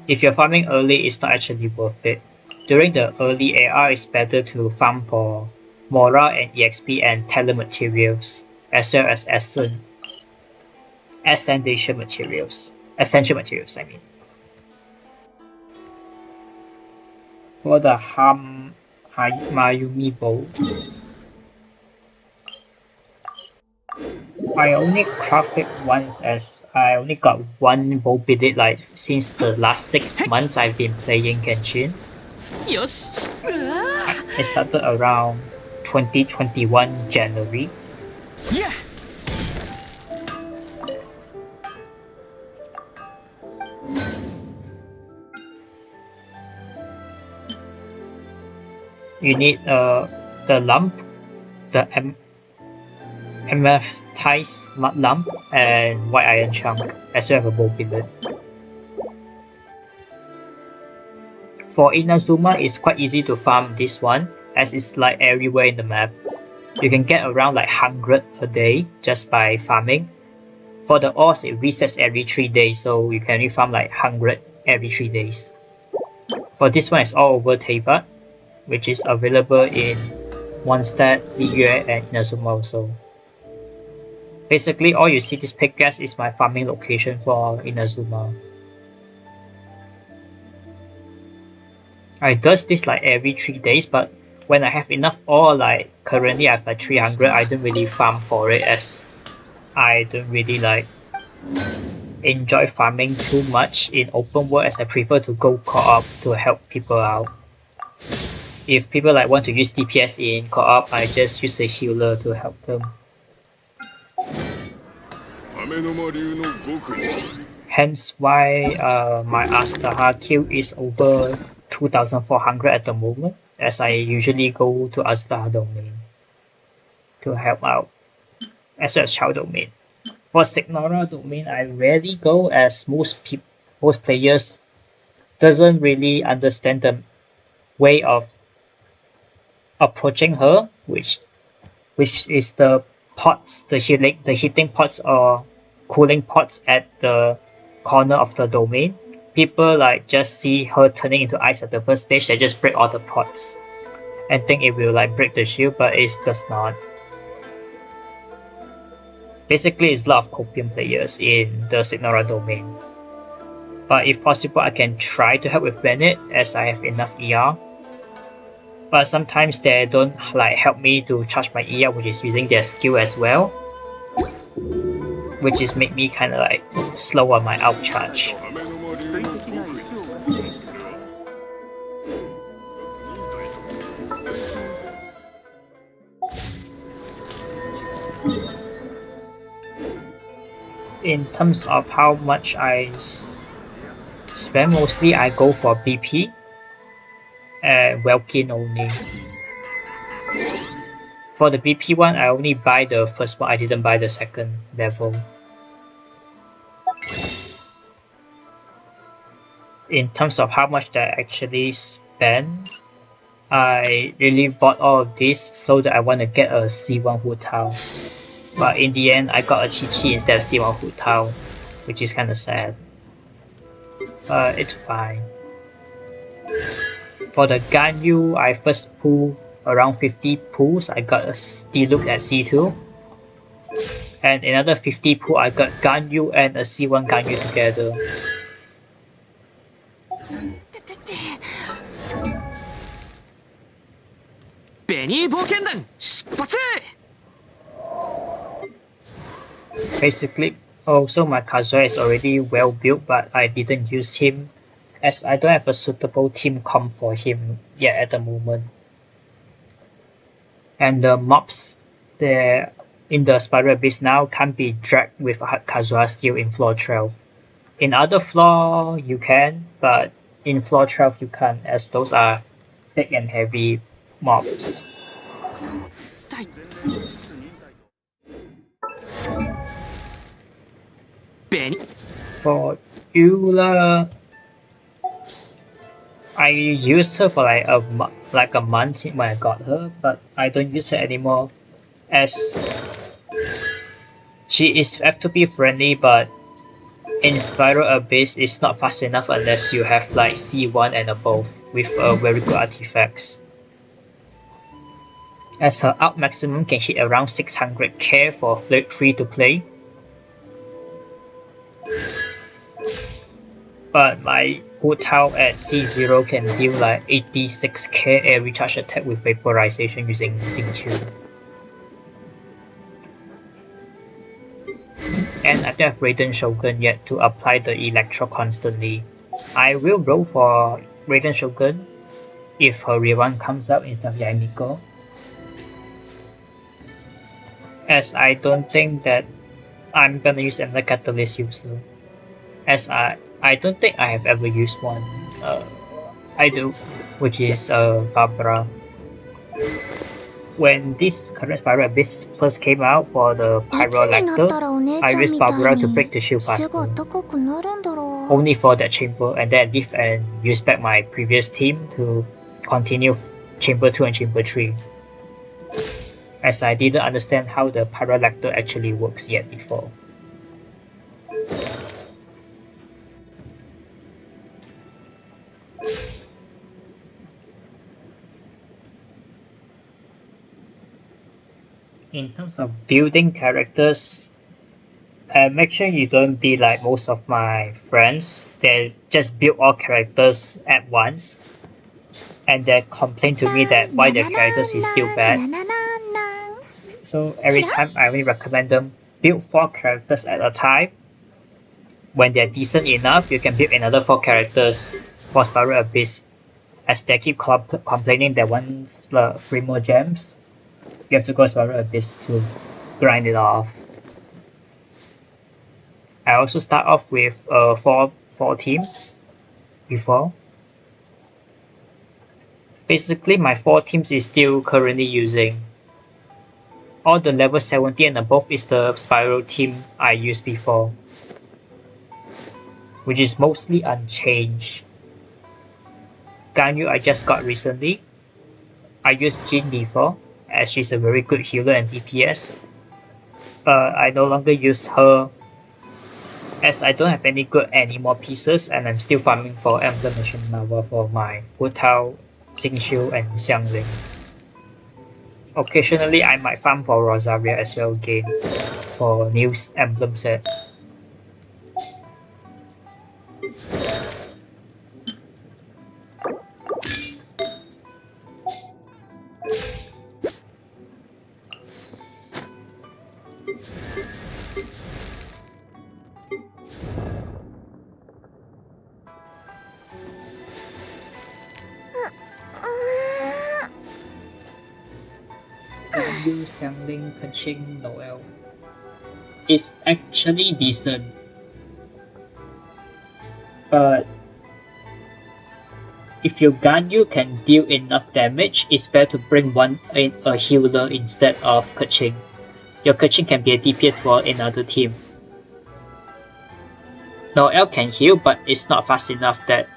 If you're farming early, it's not actually worth it. During the early AR, it's better to farm for Mora and EXP and talent materials, as well as essential materials. I mean. For the Mayumi bow, I only crafted once, as I only got one bow billet like since the last 6 months I've been playing Genshin. It started around 2021 January. You need the lump, the amethyst lump, and white iron chunk, as well as a bow billet. For Inazuma, it's quite easy to farm this one, as it's like everywhere in the map. You can get around like 100 a day just by farming. For the ores, it resets every 3 days, so you can only farm like 100 every 3 days. For this one, it's all over Teyvat, which is available in Mondstadt, Liyue, and Inazuma also. Basically, all you see this pickaxe is my farming location for Inazuma. I does this like every 3 days, but when I have enough ore, like currently I have like 300, I don't really farm for it, as I don't really like enjoy farming too much in open world, as I prefer to go co-op to help people out. If people like want to use DPS in co-op, I just use a healer to help them. Hence why my Astaha kill is over 2400 at the moment, as I usually go to Astaha domain to help out, as well as Chao domain. For Signora domain, I rarely go, as most players doesn't really understand the way of approaching her, which is the pots, the heating pots or cooling pots at the corner of the domain. People like just see her turning into ice at the first stage, they just break all the pots and think it will like break the shield, but it does not. Basically, it's a lot of copium players in the Signora domain. But if possible, I can try to help with Bennett, as I have enough ER. But sometimes they don't like help me to charge my ER, which is using their skill as well, which is make me kind of like slow on my out charge. In terms of how much I spend, mostly I go for BP and Welkin only. For the BP one, I only buy the first one, I didn't buy the second level. In terms of how much I actually spent, I really bought all of this so that I want to get a C1 Hu Tao. But in the end, I got a Chi Chi instead of C1 Hu Tao, which is kind of sad. But it's fine. For the Ganyu, I first pulled around 50 pulls, I got a Diluc at C2. And another 50 pull, I got Ganyu and a C1 Ganyu together. Basically, also my Kazuya is already well built, but I didn't use him as I don't have a suitable team comp for him yet at the moment. And the mobs there in the Spiral Abyss now can't be dragged with Kazuya still in floor 12. In other floor you can, but in floor 12 you can't, as those are big and heavy mobs. For Eula, I used her for like a month when I got her, but I don't use her anymore as she is F2P friendly, but in Spiral Abyss it's not fast enough unless you have like C1 and above with very good artifacts. As her out maximum can hit around 600k for free to play. But my Hu Tao at C0 can deal like 86k air recharge attack with vaporization using Xingqiu. And I don't have Raiden Shogun yet to apply the Electro constantly. I will roll for Raiden Shogun if her rerun comes out instead of Yaimiko. As I don't think that I'm gonna use another Catalyst user. As I don't think I have ever used one. I do, which is Barbara. When this current Spiral Abyss first came out for the Pyrolactor, I used Barbara to break the shield faster. Only for that chamber, and then I leave and use back my previous team to continue chamber 2 and chamber 3. As I didn't understand how the Pyrolactor actually works yet before. In terms of building characters, make sure you don't be like most of my friends. They just build all characters at once and they complain to me that why their characters is still bad. So every time I only recommend them build 4 characters at a time. When they're decent enough, you can build another 4 characters for Spiral Abyss. As they keep complaining that wants 3 more gems, you have to go Spiral Abyss to grind it off. I also start off with 4 teams before. Basically, my 4 teams is still currently using. All the level 70 and above is the Spiral team I used before, which is mostly unchanged. Ganyu I just got recently. I used Jin before, as she's a very good healer and DPS. But I no longer use her as I don't have any good anymore pieces and I'm still farming for Emblem Mission Nava for my Hu Tao, Xingqiu and Xiangling. Occasionally I might farm for Rosaria as well again for new emblem set. Xiangling, Keqing, Noel. It's actually decent, but if your Ganyu can deal enough damage, it's better to bring one in a healer instead of Keqing. Your Keqing can be a DPS for another team. Noel can heal, but it's not fast enough that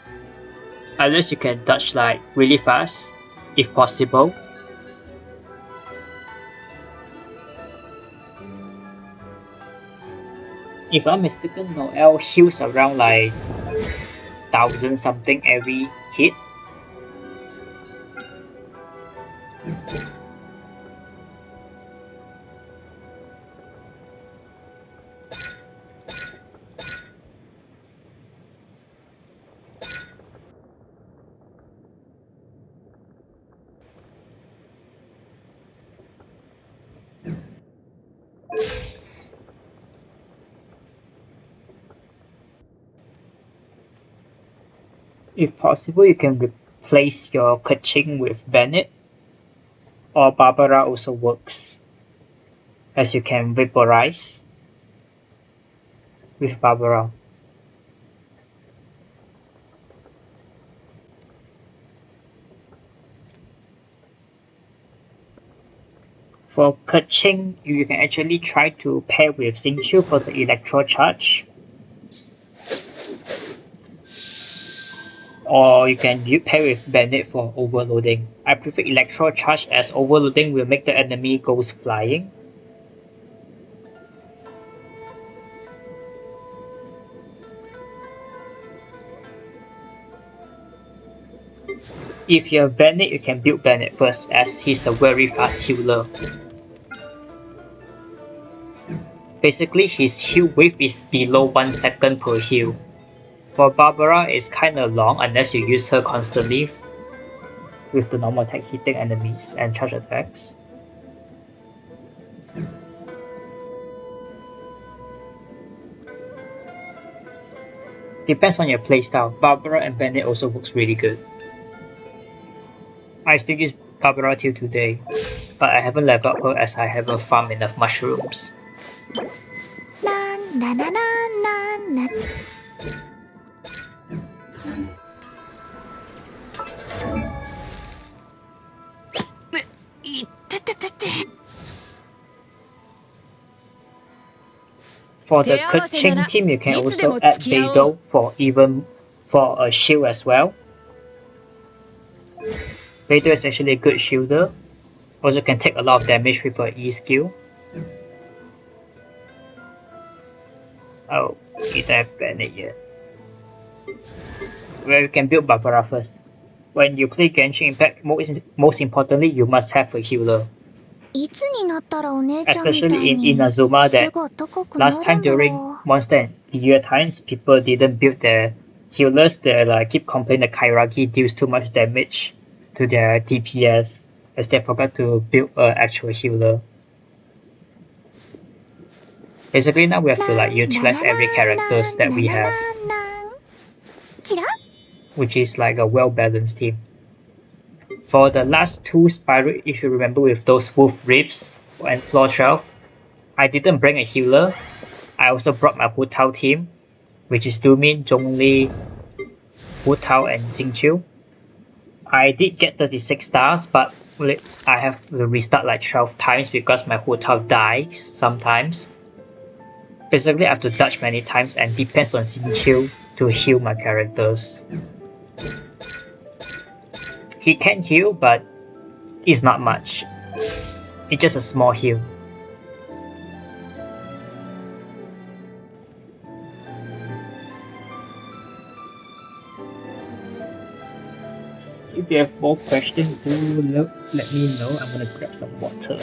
unless you can dodge like really fast, if possible. If I'm mistaken, Noel heals around like 1000 something every hit. If possible, you can replace your Keqing with Bennett, or Barbara also works, as you can vaporize with Barbara. For Keqing, you can actually try to pair with Xingqiu for the Electro Charge. Or you can pair with Bennett for overloading. I prefer Electro Charge as overloading will make the enemy goes flying. If you have Bennett, you can build Bennett first as he's a very fast healer. Basically, his heal wave is below 1 second per heal. For Barbara, it's kinda long unless you use her constantly with the normal attack hitting enemies and charge attacks. Depends on your playstyle. Barbara and Bennett also works really good. I still use Barbara till today, but I haven't leveled up her as I haven't farmed enough mushrooms. For the Keqing team, you can also add Beidou for a shield as well. Beidou is actually a good shielder. Also can take a lot of damage with her E skill. Oh, you don't have Bennett yet. Well, you can build Barbara first. When you play Genshin Impact, most importantly, you must have a healer. Especially in Inazuma, that last time during Monster and Year times, people didn't build their healers. They like keep complaining that Kairagi deals too much damage to their DPS, as they forgot to build an actual healer. Basically, now we have to like utilize every characters that we have, which is like a well-balanced team. For the last two Spiral, you should remember with those Wolf Ribs and Floor 12, I didn't bring a healer. I also brought my Hu Tao team, which is Dumin, Zhongli, Hu Tao, and Xingqiu. I did get 36 stars, but I have to restart like 12 times because my Hu Tao dies sometimes. Basically, I have to dodge many times and depends on Xingqiu to heal my characters. He can heal, but it's not much. It's just a small heal. If you have more questions, do let me know. I'm gonna grab some water.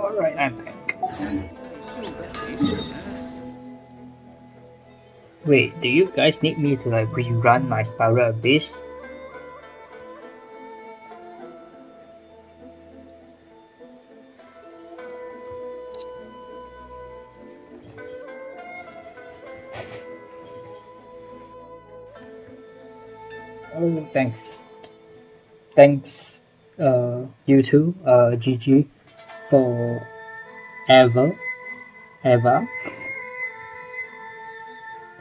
Alright, I'm back. Wait, do you guys need me to like rerun my Spiral Abyss? Oh, thanks. Thanks, you too, GG, for Eva.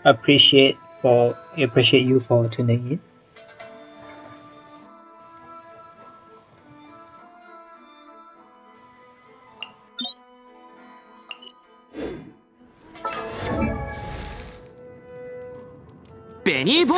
Appreciate you for tuning in. Benny Bo.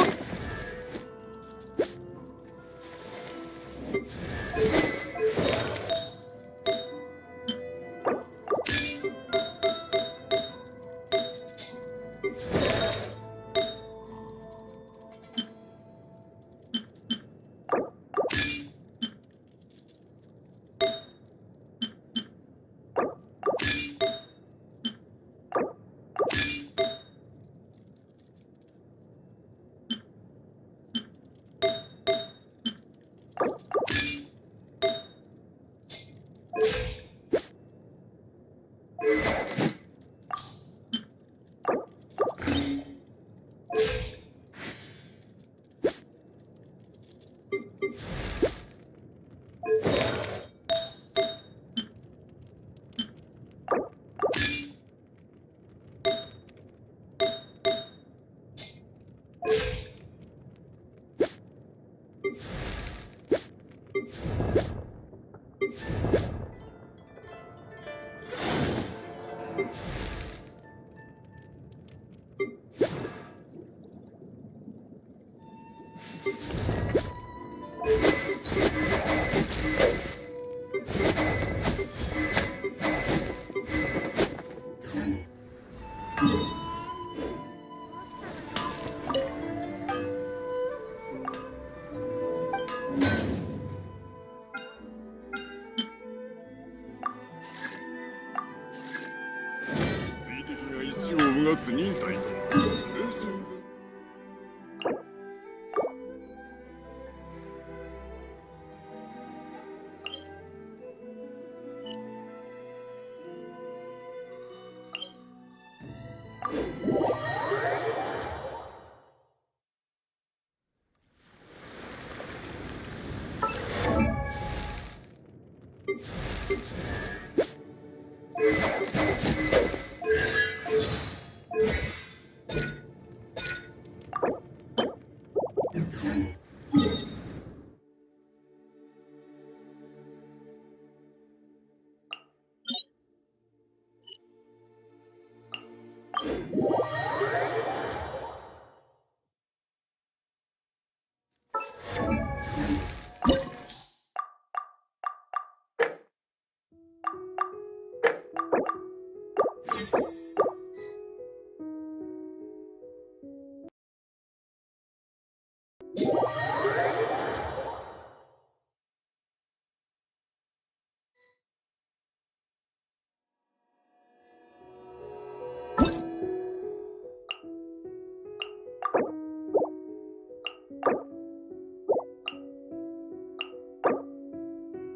忍耐と全身全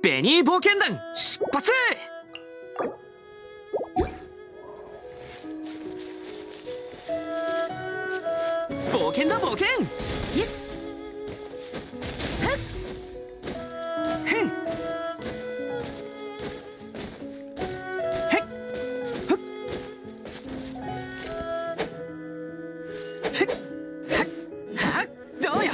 ベニー冒険団出発！冒険だ冒険！ゆっへんへっふっへっはっはっどうよ！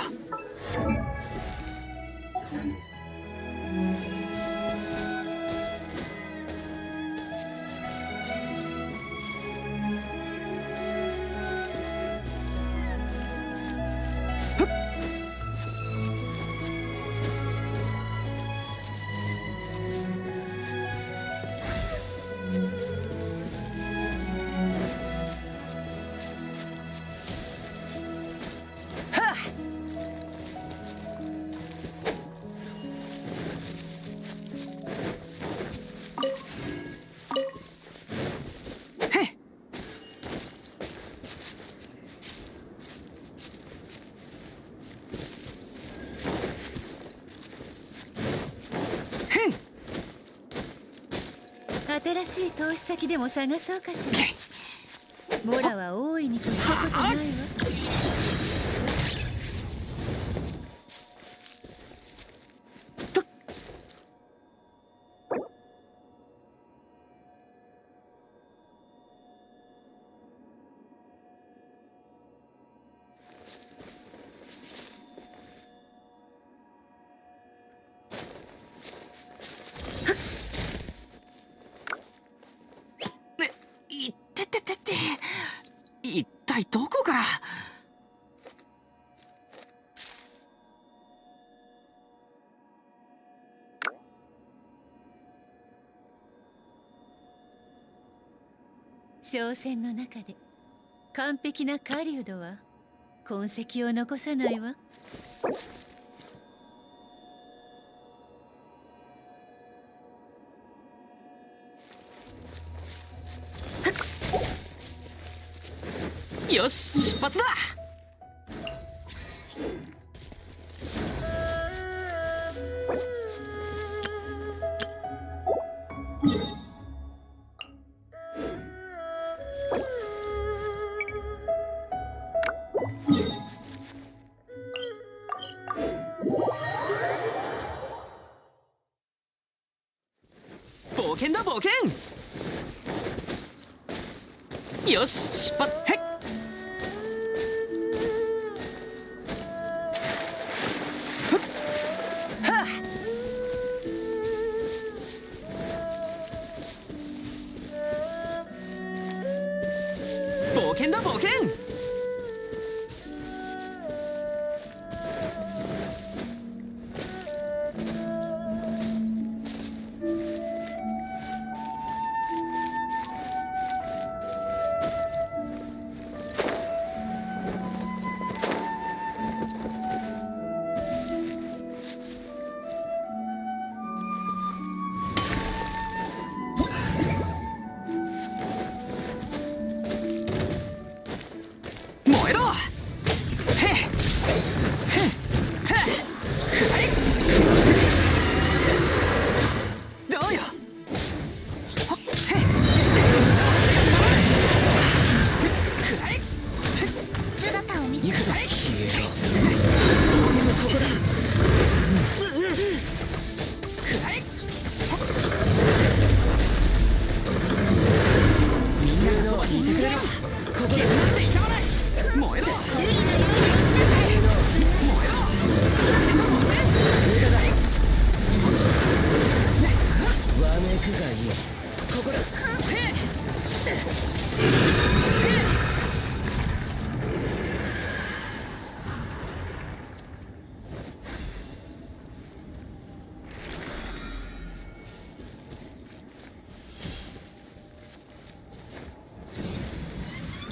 新しい投資先でも探そうかしら。モラは大いに越したことないわ。いってってってって、一体どこから。商船の中で完璧な狩人は痕跡を残さないわ。よし、出発だ。冒険だ冒険。よし、出発。へっ。冒険だ冒険。燃えろ。へっへってくらい。どうよ。ほっへっくらい。姿を見つけ行くぞ。た。消えろ。冒険のここだ。くらい。みんながそばにいてくれればここでなんて痛まない。燃えろ。ルリのように落ちなさい。燃えろ。わめくがいい。ここだ。へっ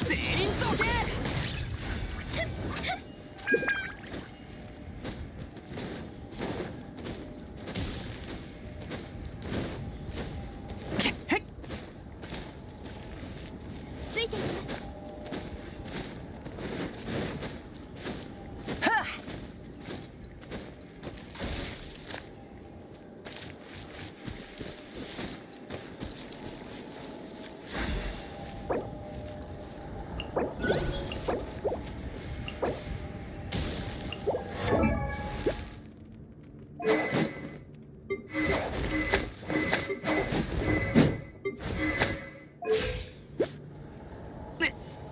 全員どけ。へっ。ついていきます。はっ。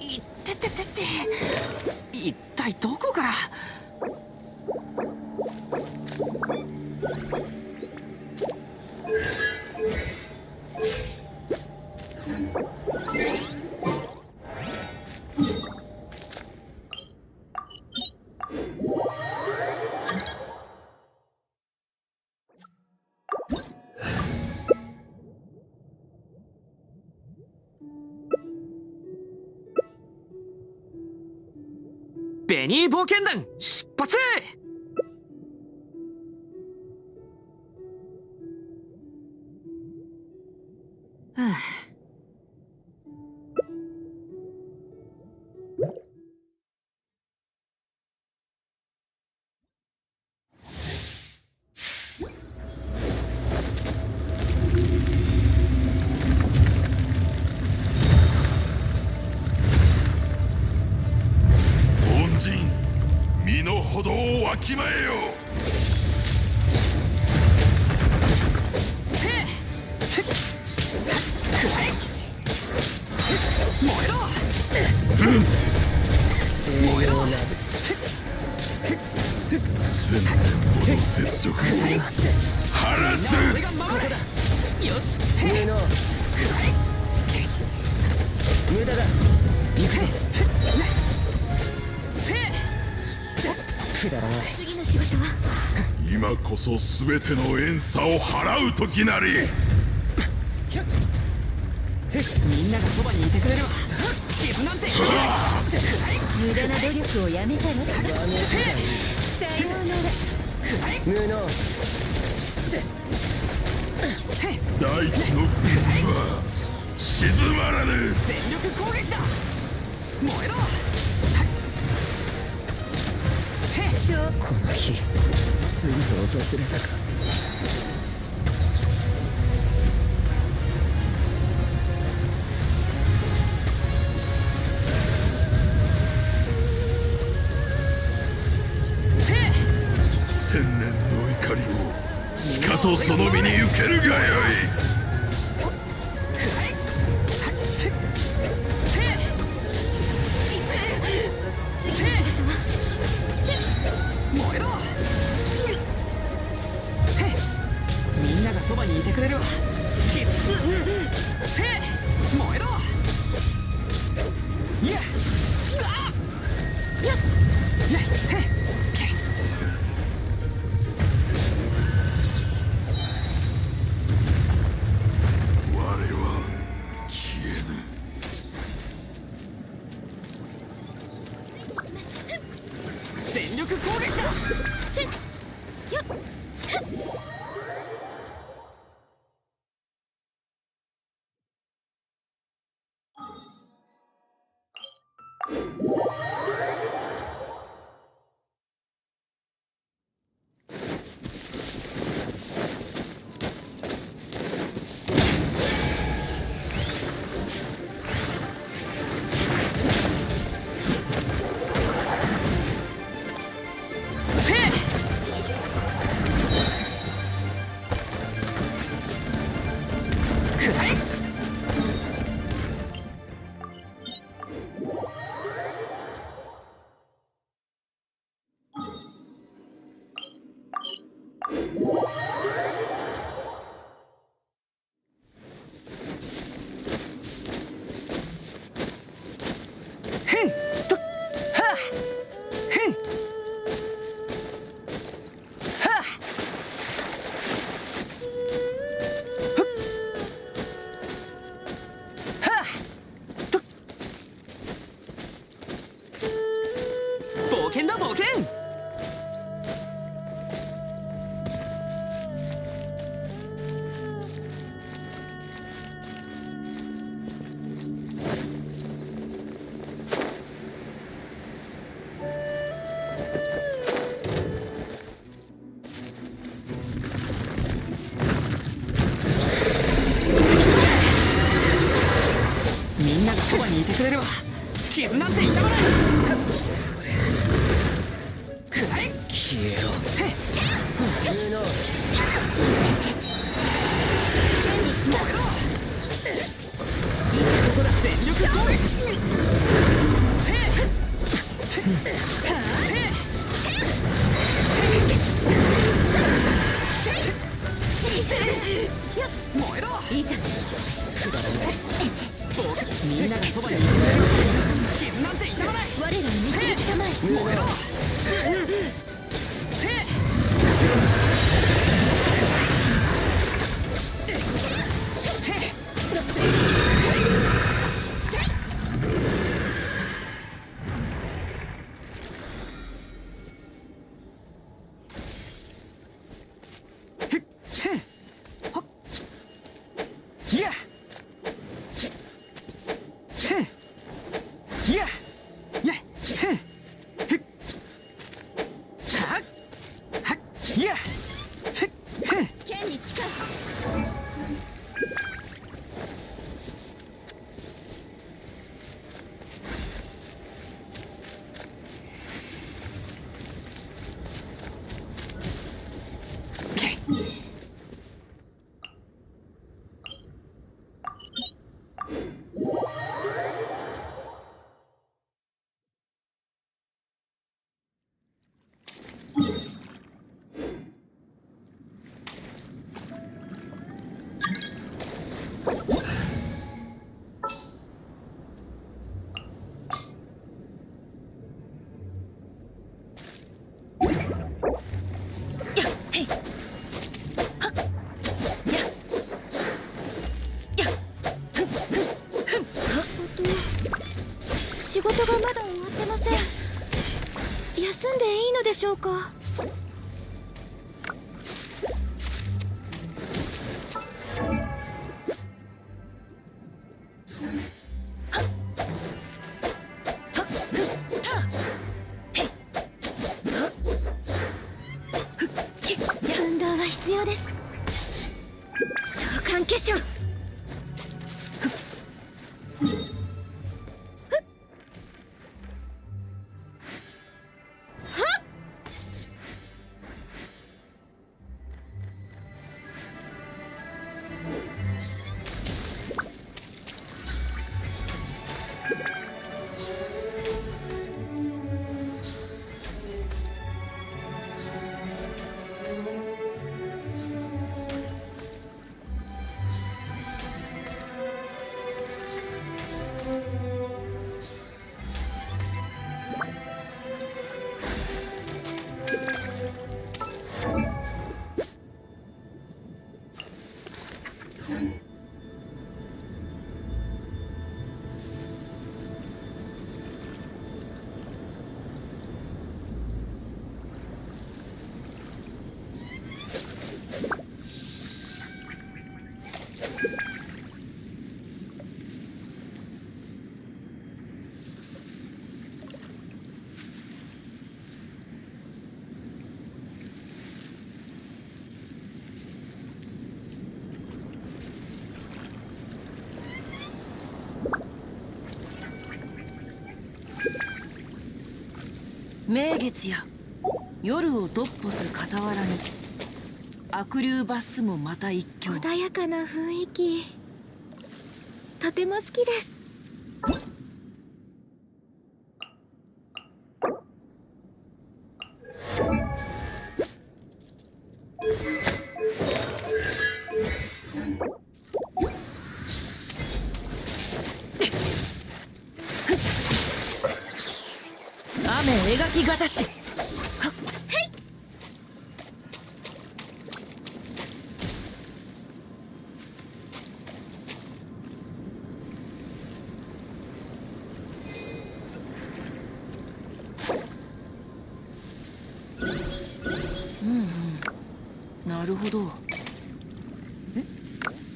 いってってってって、一体どこから。ベニー冒険団出発。はあ。わきまえよ。燃えろ。燃えろ。千年もの雪辱を晴らす。俺が守る。よし。上の無駄だ。行くぜ。くだらない。次の仕事は今こそ全ての怨嗟を払う時なり。みんながそばにいてくれるわ。傷なんて無駄な努力をやめたらさようなら。無能。大地の不運は静まらぬ。全力攻撃だ。燃えろ。この日ついぞ訪れたか。千年の怒りをしかとその身に受けるがよい。燃えろ。みんながそばにいてくれるわ。燃えろ。いや。我は消えぬ。全力攻撃だ。冒険だ冒険。みんながそばにいてくれるわ。傷なんて痛まない。くらえ。消えろ。無能。燃えろ。ここだ。全力攻撃。燃えろ。いざみんながそばにいてくれる。傷なんて痛まない。我らに導きたまえ。燃えろ。でしょうか。運動は必要です。相関化粧。名月や夜をドッポす傍らに悪竜バスもまた一興。穏やかな雰囲気、とても好きです。雨描きがたし。なるほど。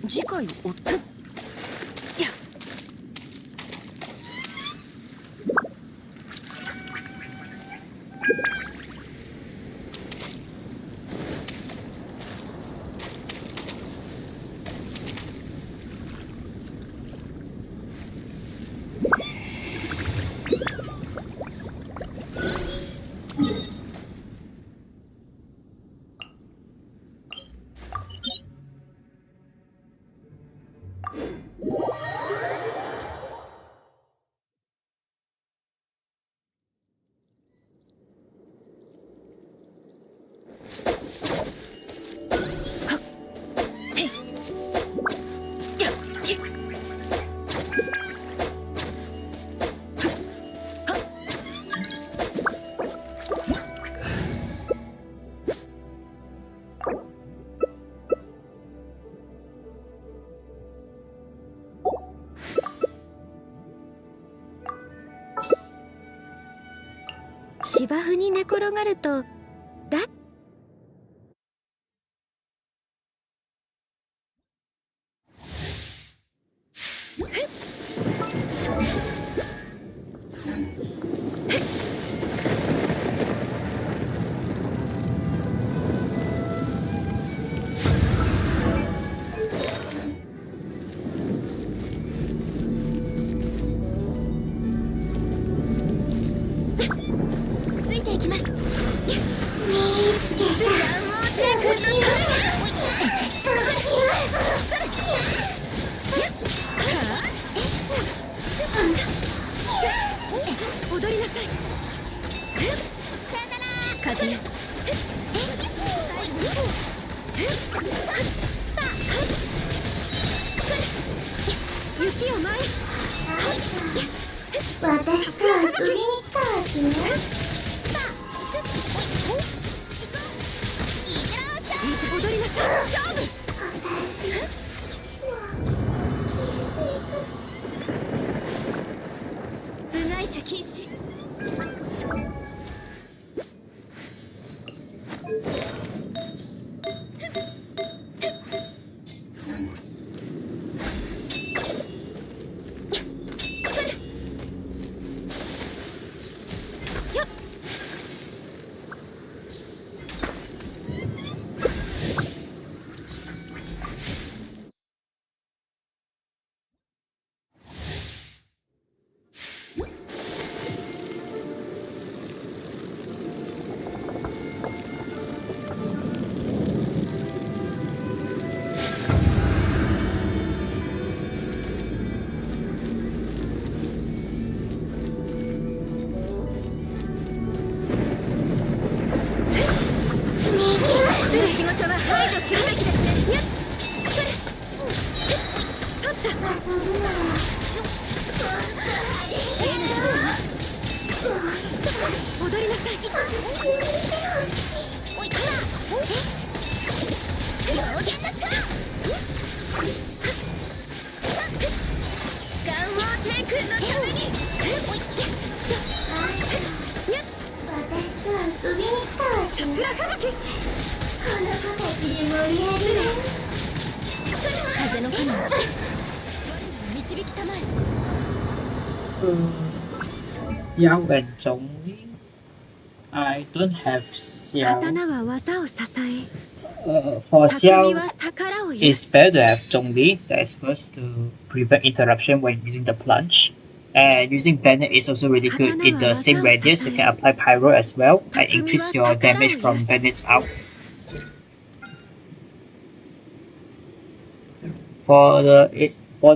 次回おっいや芝生に寝転がるとだついていきます。踊りなさい。風よ。雪を舞い。私と遊びに来たわけね。踊りなさい。勝負。部外者禁止。排除するべきですね。やっそれ取った遊ぶなら家の仕事は踊りなさい。おいほら表現の長ガンモーテイ君のために私と遊びに来たわけね。この子たちで盛り上げる。風の神を導きたまえ。Xiao and Zhongli. I don't have Xiao. 刀は技を支え For 匠 Xiao, は宝を it's better to have Zhongli. That is first to prevent interruption when using the plunge. And using Bennett is also really good in the same radius. You can apply Pyro as well and increase your damage from Bennett's out. For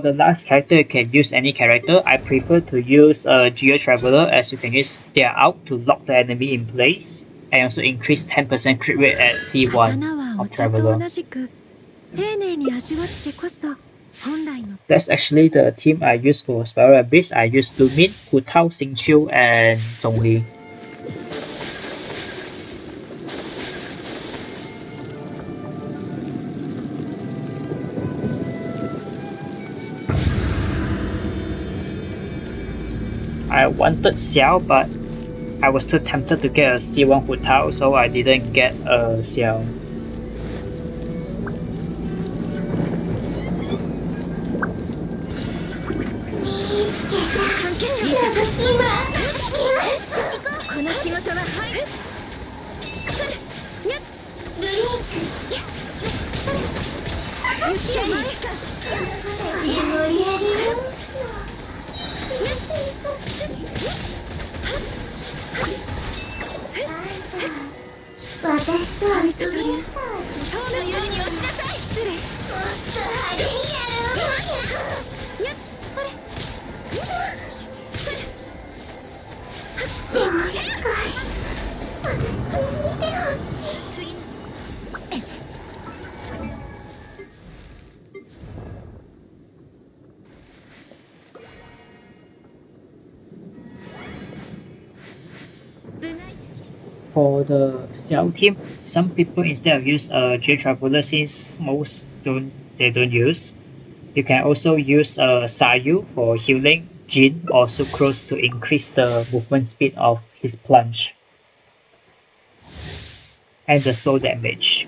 the last character, you can use any character. I prefer to use Geo Traveler, as you can use their out to lock the enemy in place and also increase 10% crit rate at 刀 C1 はお of 茶と Traveler. 同じく丁寧に味わってこそ本来の That's actually the team I use for Spiral Abyss. I use Lumin, Hu Tao, Xing Qiu, and Zhongli. I wanted Xiao, but I was too tempted to get a C1 Hu Tao, so I didn't get a Xiao. For the Xiao team, some people instead of use Geo Traveler, since most don't use. You can also use Sayu for healing, Jin or Sucrose to increase the movement speed of his plunge and the slow damage.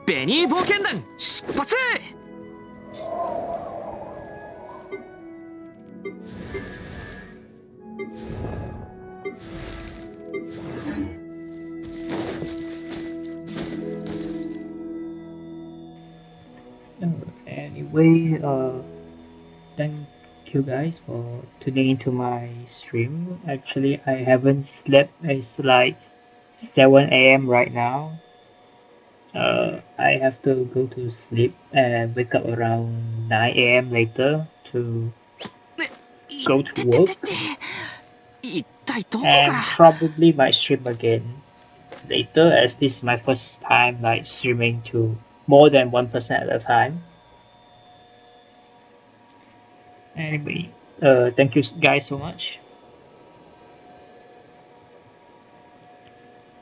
ベニー冒険団出発。Anyway, thank you guys for tuning into my stream. Actually, I haven't slept. It's like 7 a.m. right now. I have to go to sleep and wake up around 9 a.m. later to go to work 一体どこか and ら。 probably might stream again later as this is my first time like streaming to more than 1% at a time. Anyway, thank you guys so much.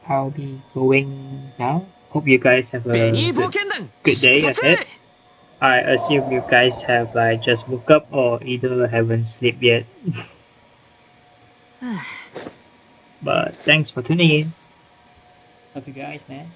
I'll be going now. Hope you guys have ベ a ニー冒 good, 険団 good 出 day 発。 ahead. I assume you guys have like just woke up or either haven't slept yet. But thanks for tuning in. Love you guys, man.